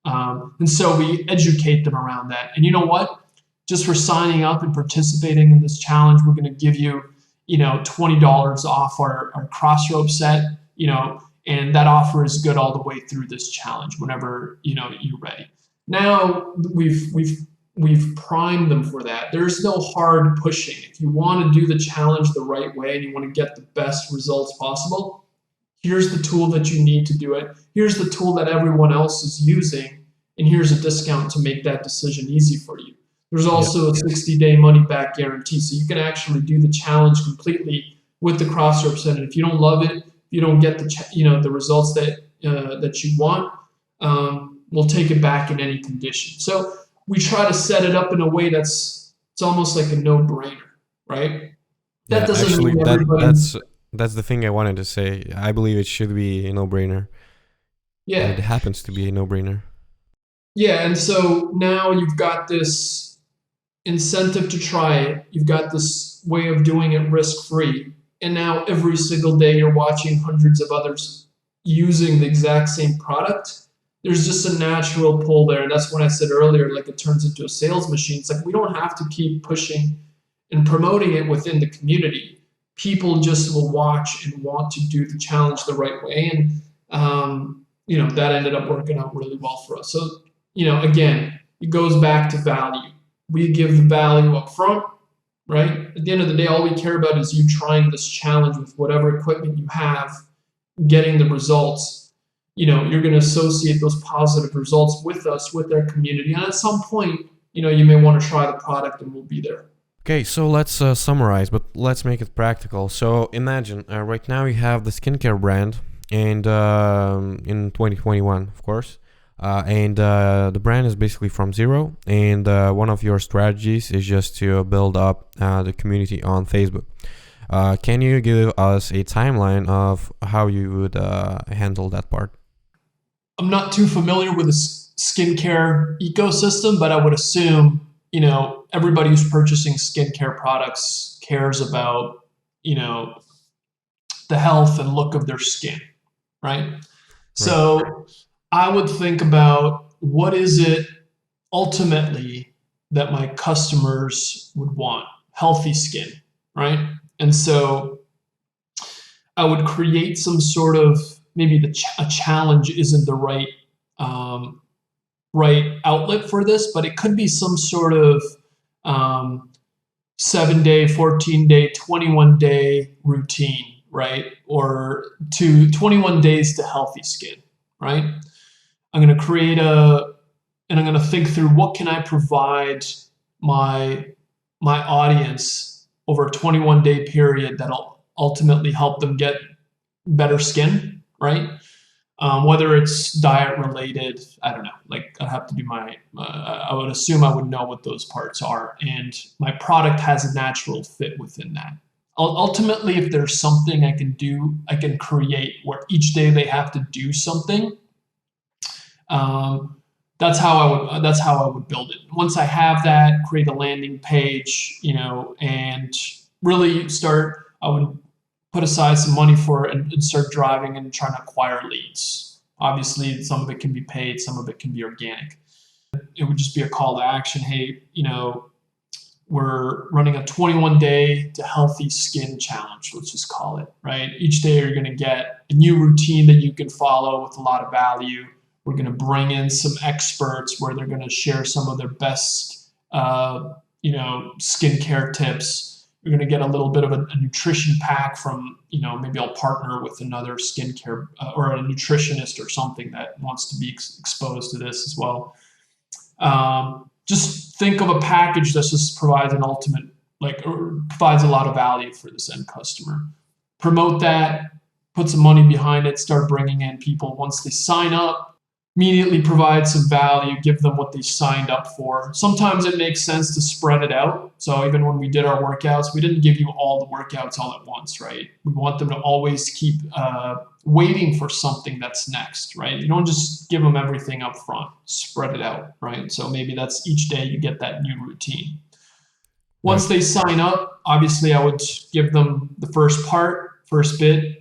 And so we educate them around that. And you know what? Just for signing up and participating in this challenge, we're going to give you, $20 off our crossrope set, and that offer is good all the way through this challenge whenever, you're ready. Now we've primed them for that. There's no hard pushing. If you want to do the challenge the right way and you want to get the best results possible, here's the tool that you need to do it. Here's the tool that everyone else is using, and here's a discount to make that decision easy for you. There's also a 60-day money-back guarantee, so you can actually do the challenge completely with the crossrope set. And if you don't love it, if you don't get the results that you want, we'll take it back in any condition. So we try to set it up in a way it's almost like a no-brainer, right? That doesn't actually, mean everybody. that's the thing I wanted to say. I believe it should be a no-brainer. Yeah. And it happens to be a no-brainer. Yeah, and so now you've got this incentive to try it. You've got this way of doing it risk-free. And now every single day you're watching hundreds of others using the exact same product. There's just a natural pull there. And that's when I said earlier, it turns into a sales machine. It's like we don't have to keep pushing and promoting it within the community. People just will watch and want to do the challenge the right way. And, that ended up working out really well for us. So, again, it goes back to value. We give the value up front, right? At the end of the day, all we care about is you trying this challenge with whatever equipment you have, getting the results. You're going to associate those positive results with us, with our community. And at some point, you may want to try the product and we'll be there. Okay, so let's summarize, but let's make it practical. So imagine right now you have the skincare brand, and in 2021, of course. And the brand is basically from zero, and one of your strategies is just to build up the community on Facebook. Can you give us a timeline of how you would handle that part? I'm not too familiar with the skincare ecosystem, but I would assume, everybody who's purchasing skincare products cares about, the health and look of their skin, right? So I would think about what is it ultimately that my customers would want? Healthy skin, right? And so I would create some sort of, maybe a challenge isn't the right outlet for this, but it could be some sort of 7-day, 14-day, 21-day routine, right? Or 21 days to healthy skin, right? I'm going to create and I'm going to think through what can I provide my audience over a 21-day period that'll ultimately help them get better skin, right? Whether it's diet related, I don't know. I'd have to do I would assume I would know what those parts are, and my product has a natural fit within that. Ultimately, if there's something I can do, I can create where each day they have to do something. that's how I would build it. Once I have that, create a landing page, and really start. I would put aside some money for it and start driving and trying to acquire leads. Obviously, some of it can be paid, some of it can be organic. It would just be a call to action. Hey, we're running a 21-day to healthy skin challenge, let's just call it, right? Each day you're going to get a new routine that you can follow with a lot of value. We're going to bring in some experts where they're going to share some of their best, skincare tips. You're going to get a little bit of a nutrition pack from, maybe I'll partner with another skincare or a nutritionist or something that wants to be exposed to this as well. Just think of a package that just provides an ultimate, or provides a lot of value for this end customer. Promote that, put some money behind it, start bringing in people. Once they sign up, immediately provide some value, give them what they signed up for. Sometimes it makes sense to spread it out. So even when we did our workouts, we didn't give you all the workouts all at once, right? We want them to always keep waiting for something that's next, right? You don't just give them everything up front, spread it out, right? So maybe that's each day you get that new routine. Once they sign up, obviously I would give them the first bit.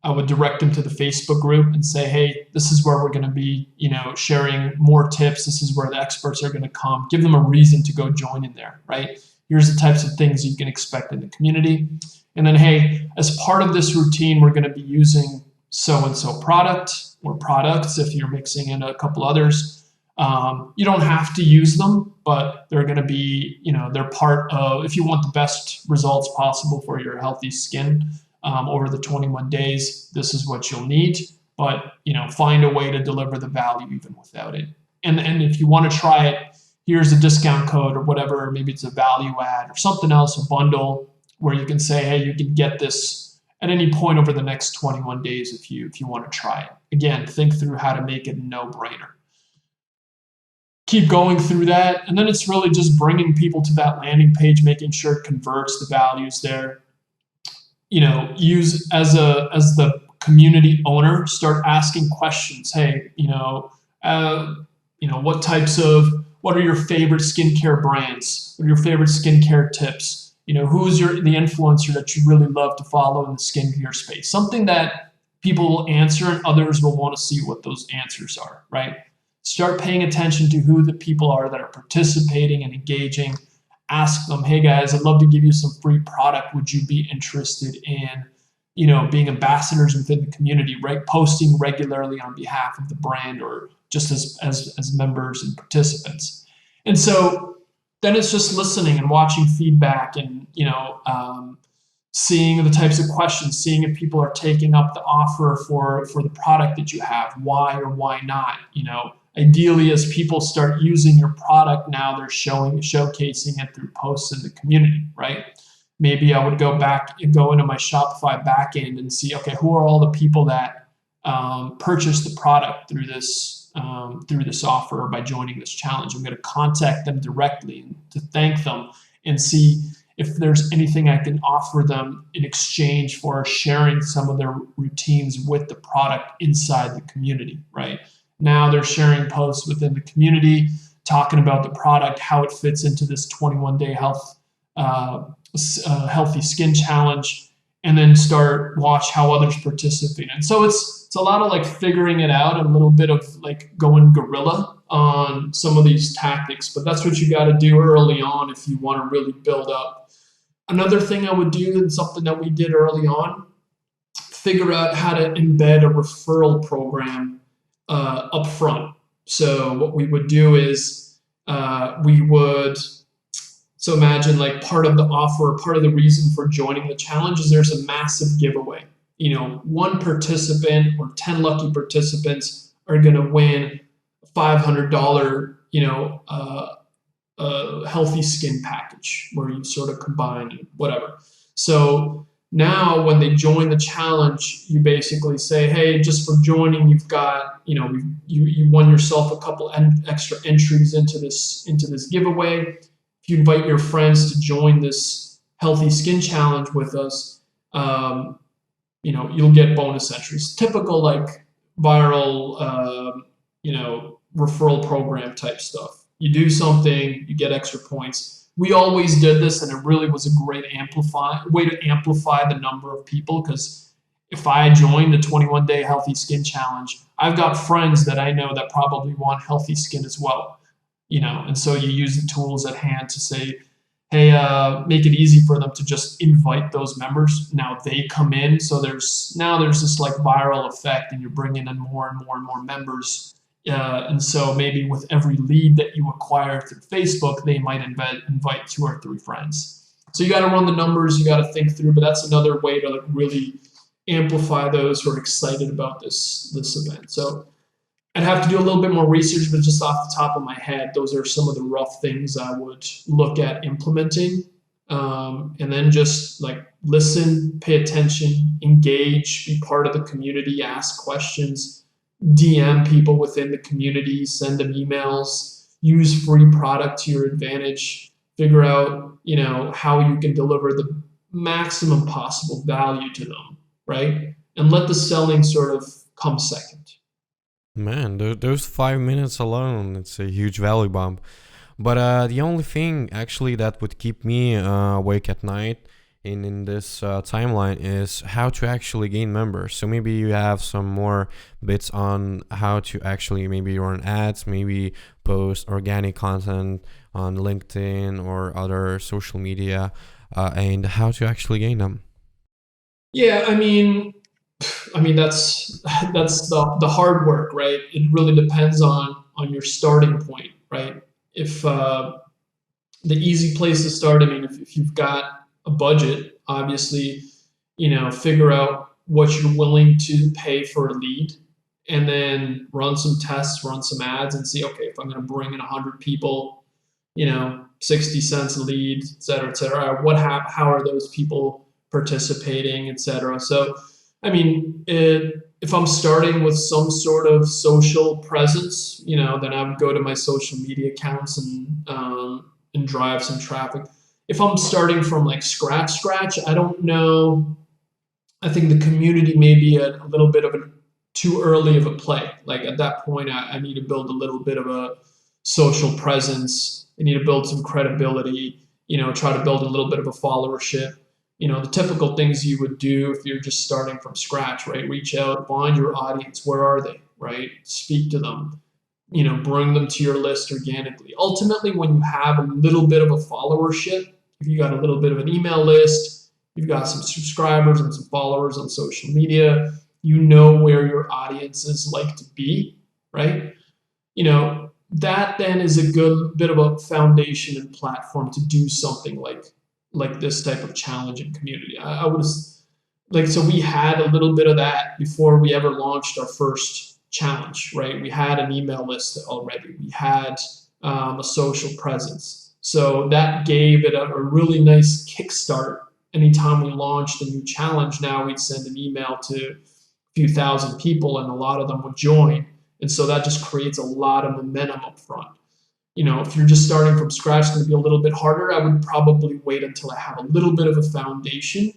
I would direct them to the Facebook group and say, hey, this is where we're going to be, sharing more tips. This is where the experts are going to come. Give them a reason to go join in there, right? Here's the types of things you can expect in the community. And then, hey, as part of this routine, we're going to be using so-and-so product or products if you're mixing in a couple others. You don't have to use them, but they're going to be, they're part of, if you want the best results possible for your healthy skin, over the 21 days, this is what you'll need, but find a way to deliver the value even without it. And if you want to try it, here's a discount code or whatever, maybe it's a value add or something else, a bundle where you can say, hey, you can get this at any point over the next 21 days if you want to try it. Again, think through how to make it a no-brainer. Keep going through that, and then it's really just bringing people to that landing page, making sure it converts, the values there. Use as the community owner, start asking questions. Hey, what are your favorite skincare brands? What are your favorite skincare tips? Who's the influencer that you really love to follow in the skincare space? Something that people will answer and others will want to see what those answers are, right? Start paying attention to who the people are that are participating and engaging. Ask them, hey guys, I'd love to give you some free product. Would you be interested in, being ambassadors within the community, right? Posting regularly on behalf of the brand or just as members and participants. And so then it's just listening and watching feedback and, seeing the types of questions, seeing if people are taking up the offer for the product that you have, why or why not, Ideally, as people start using your product now, they're showcasing it through posts in the community, right? Maybe I would go into my Shopify backend and see, okay, who are all the people that purchased the product through this offer or by joining this challenge? I'm going to contact them directly to thank them and see if there's anything I can offer them in exchange for sharing some of their routines with the product inside the community, right? Now they're sharing posts within the community, talking about the product, how it fits into this 21-day healthy skin challenge, and then watch how others participate. And so it's a lot of figuring it out, and a little bit of going guerrilla on some of these tactics. But that's what you got to do early on if you want to really build up. Another thing I would do, and something that we did early on, figure out how to embed a referral program up front. So what we would do is so imagine part of the offer, part of the reason for joining the challenge is there's a massive giveaway. One participant or 10 lucky participants are going to win a $500, healthy skin package where you sort of combine whatever. So now when they join the challenge, you basically say, hey, just for joining, you've got, you won yourself a couple extra entries into this giveaway. If you invite your friends to join this healthy skin challenge with us, you'll get bonus entries. Typical viral, referral program type stuff. You do something, you get extra points. We always did this, and it really was a great way to amplify the number of people, because if I joined a 21-day healthy skin challenge, I've got friends that I know that probably want healthy skin as well, and so you use the tools at hand to say, hey, make it easy for them to just invite those members. Now they come in, so there's this like viral effect, and you're bringing in more and more and more members. And so maybe with every lead that you acquire through Facebook, they might invite 2 or 3 friends. So you got to run the numbers, you got to think through, but that's another way to like really amplify those who are excited about this event. So I'd have to do a little bit more research, but just off the top of my head, those are some of the rough things I would look at implementing. And then just like listen, pay attention, engage, be part of the community, ask questions, DM people within the community, send them emails, use free product to your advantage, figure out, how you can deliver the maximum possible value to them, right? And let the selling sort of come second. Man, those 5 minutes alone, it's a huge value bump. But the only thing actually that would keep me awake at night in this timeline is how to actually gain members. So maybe you have some more bits on how to actually maybe run ads, maybe post organic content on LinkedIn or other social media, and how to actually gain them. Yeah, I mean that's the hard work, right? It really depends on your starting point, right? If the easy place to start, I mean, if you've got a budget, obviously, figure out what you're willing to pay for a lead, and then run some tests, run some ads, and see, okay, if I'm going to bring in 100 people, 60 cents a lead, et cetera, et cetera. How are those people participating, et cetera? So, I mean, if I'm starting with some sort of social presence, then I would go to my social media accounts and drive some traffic. If I'm starting from like scratch, I don't know. I think the community may be a little bit of too early of a play. Like at that point, I need to build a little bit of a social presence. I need to build some credibility, try to build a little bit of a followership. The typical things you would do if you're just starting from scratch, right? Reach out, find your audience. Where are they, right? Speak to them, bring them to your list organically. Ultimately, when you have a little bit of a followership, if you got a little bit of an email list, you've got some subscribers and some followers on social media, where your audiences like to be, right? That then is a good bit of a foundation and platform to do something like this type of challenge and community. I would so we had a little bit of that before we ever launched our first challenge, right? We had an email list already. We had a social presence. So that gave it a really nice kickstart. Anytime we launched a new challenge, now we'd send an email to a few thousand people, and a lot of them would join. And so that just creates a lot of momentum up front. If you're just starting from scratch, it's going to be a little bit harder. I would probably wait until I have a little bit of a foundation.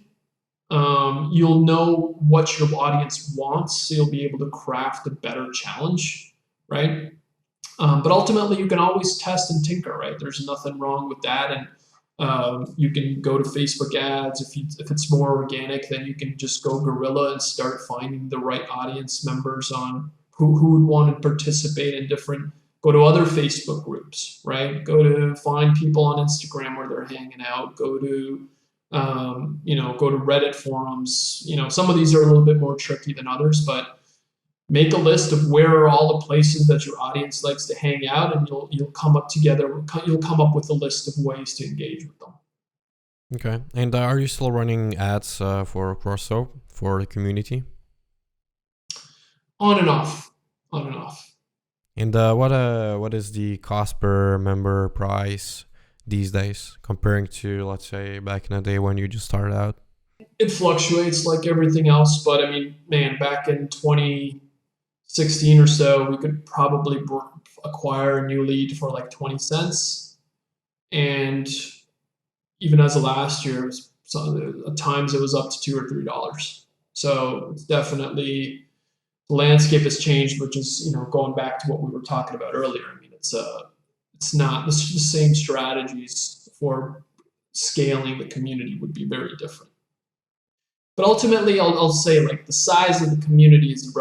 You'll know what your audience wants, so you'll be able to craft a better challenge, right? But ultimately, you can always test and tinker, right? There's nothing wrong with that. And you can go to Facebook ads. If it's more organic, then you can just go guerrilla and start finding the right audience members on who would want to participate in different. Go to other Facebook groups, right? Go to find people on Instagram where they're hanging out. Go to Reddit forums. Some of these are a little bit more tricky than others, but make a list of where are all the places that your audience likes to hang out, and you'll come up with a list of ways to engage with them. Okay. And are you still running ads for CrossSoap for the community? On and off. And what is the cost per member price these days comparing to, let's say, back in the day when you just started out? It fluctuates like everything else, but I mean, man, back in 2016 or so, we could probably acquire a new lead for like 20 cents. And even as of last year, at times it was up to $2 or $3. So it's definitely the landscape has changed, which is, going back to what we were talking about earlier. I mean, it's not the same strategies for scaling the community would be very different. But ultimately, I'll say, like, the size of the community is,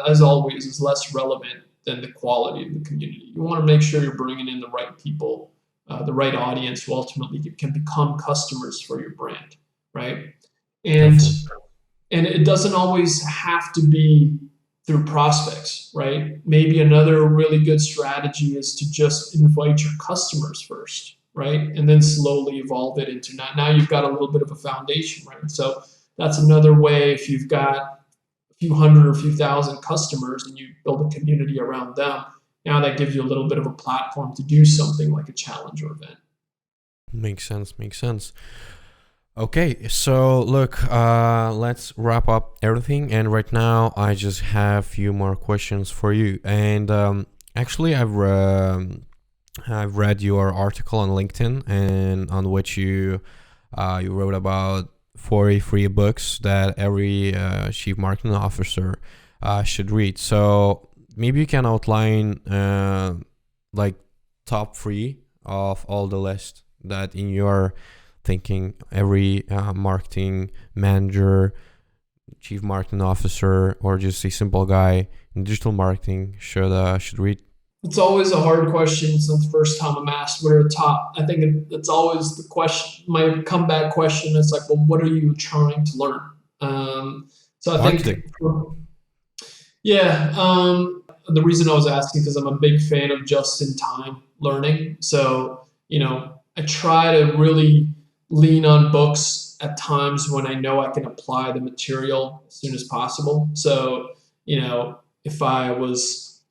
as always, is less relevant than the quality of the community. You want to make sure you're bringing in the right people, the right audience who ultimately can become customers for your brand, right? And Definitely. and it doesn't always have to be through prospects, right? Maybe another really good strategy is to just invite your customers first, right? And then slowly evolve it into now you've got a little bit of a foundation, right? So that's another way. If you've got a few hundred or a few thousand customers and you build a community around them, now that gives you a little bit of a platform to do something like a challenge or event. Makes sense. Makes sense. Okay, so look, let's wrap up everything. And right now, I just have a few more questions for you. And actually, I've read your article on LinkedIn, and on which you wrote about 40 free books that every chief marketing officer should read. So maybe you can outline like top three of all the list that in your thinking every marketing manager, chief marketing officer, or just a simple guy in digital marketing should read. It's always a hard question since the first time I'm asked what are the top. I think it's always the question, my comeback question. It's like, well, what are you trying to learn? So I think, Marketing. yeah, the reason I was asking because I'm a big fan of just-in-time learning. So, I try to really lean on books at times when I know I can apply the material as soon as possible. So, if I was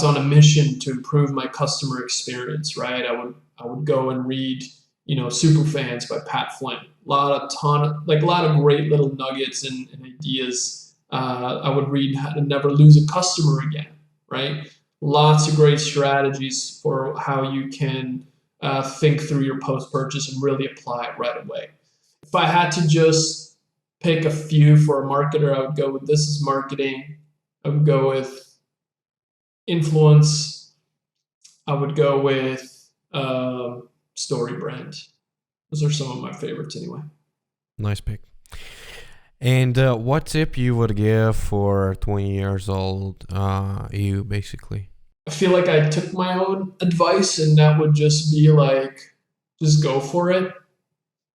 on a mission to improve my customer experience, right, I would go and read, Superfans by Pat Flynn. A lot of great little nuggets and ideas. I would read How to Never Lose a Customer Again, right? Lots of great strategies for how you can think through your post-purchase and really apply it right away. If I had to just pick a few for a marketer, I would go with This Is Marketing. I would go with Influence. I would go with Story Brand. Those are some of my favorites anyway. Nice pick. And what tip you would give for 20 years old you, basically? I feel like I took my own advice, and that would just be like, just go for it.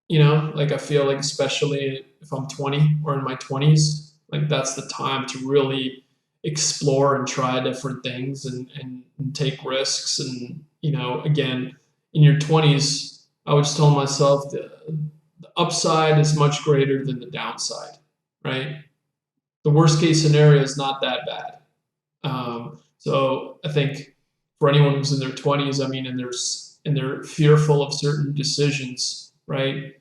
Like I feel like, especially if I'm 20 or in my 20s, like that's the time to really explore and try different things and take risks. And, again, in your 20s, I would just tell myself the upside is much greater than the downside, right? The worst case scenario is not that bad. So I think for anyone who's in their 20s, I mean, and they're fearful of certain decisions, right?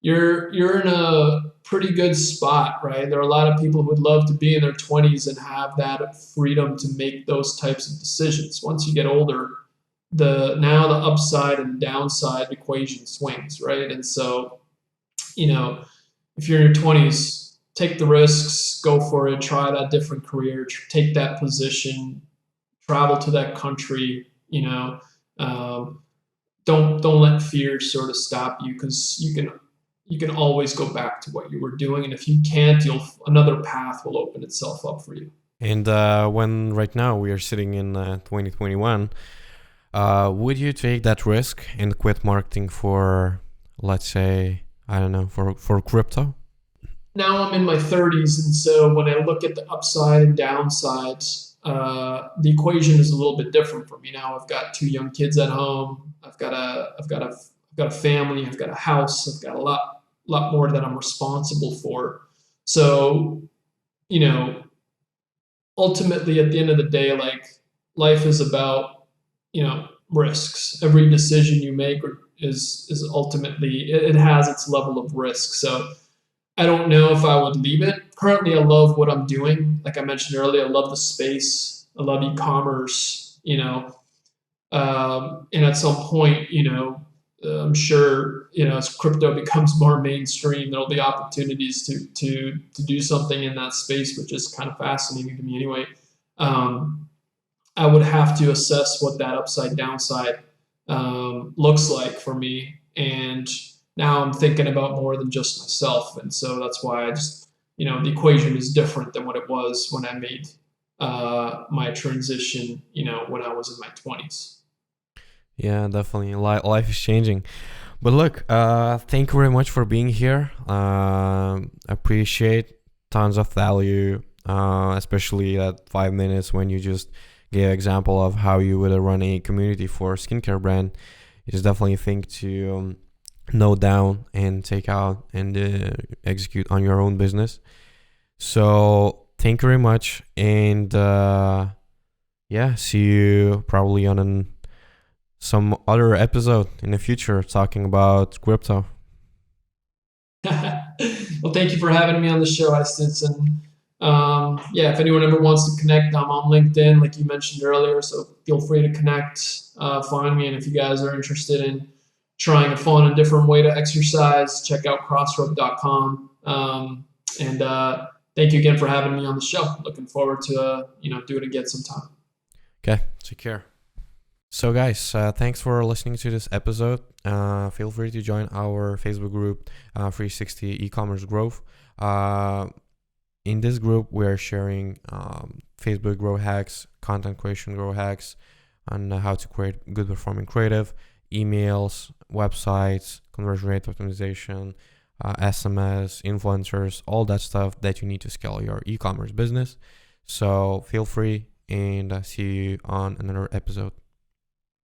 You're in a pretty good spot, right? There are a lot of people who would love to be in their 20s and have that freedom to make those types of decisions. Once you get older, the upside and downside equation swings, right? And so, if you're in your 20s, take the risks, go for it, try that different career, take that position, travel to that country, don't let fear sort of stop you, because you can always go back to what you were doing, and if you can't, another path will open itself up for you. And when right now we are sitting in 2021, would you take that risk and quit marketing for, let's say, I don't know, for crypto? Now I'm in my 30s, and so when I look at the upside and downsides, the equation is a little bit different for me now. I've got 2 young kids at home. I've got a family. I've got a house. I've got a lot more that I'm responsible for. So, ultimately at the end of the day, like, life is about, risks. Every decision you make is ultimately, it has its level of risk. So I don't know if I would leave it. Currently, I love what I'm doing. Like I mentioned earlier, I love the space. I love e-commerce, and at some point, I'm sure, as crypto becomes more mainstream, there'll be opportunities to do something in that space, which is kind of fascinating to me anyway. I would have to assess what that upside downside looks like for me. And now I'm thinking about more than just myself. And so that's why I just, the equation is different than what it was when I made my transition, when I was in my 20s. Yeah, definitely. Life is changing. But look, thank you very much for being here. Appreciate tons of value, especially that 5 minutes when you just gave an example of how you would run a community for a skincare brand. It's definitely a thing to note down and take out and execute on your own business. So thank you very much. And yeah, see you probably on some other episode in the future talking about crypto. Well, thank you for having me on the show, Estes. And yeah, if anyone ever wants to connect, I'm on LinkedIn, like you mentioned earlier. So feel free to connect, find me. And if you guys are interested in trying a fun and different way to exercise, check out crossrope.com. And thank you again for having me on the show. Looking forward to do it again sometime. Okay, take care. So guys, thanks for listening to this episode. Feel free to join our Facebook group, 360 e-commerce growth. In this group, we're sharing Facebook growth hacks, content creation growth hacks, on how to create good performing creative, emails, websites, conversion rate optimization, SMS, influencers, all that stuff that you need to scale your e-commerce business. So feel free, and see you on another episode.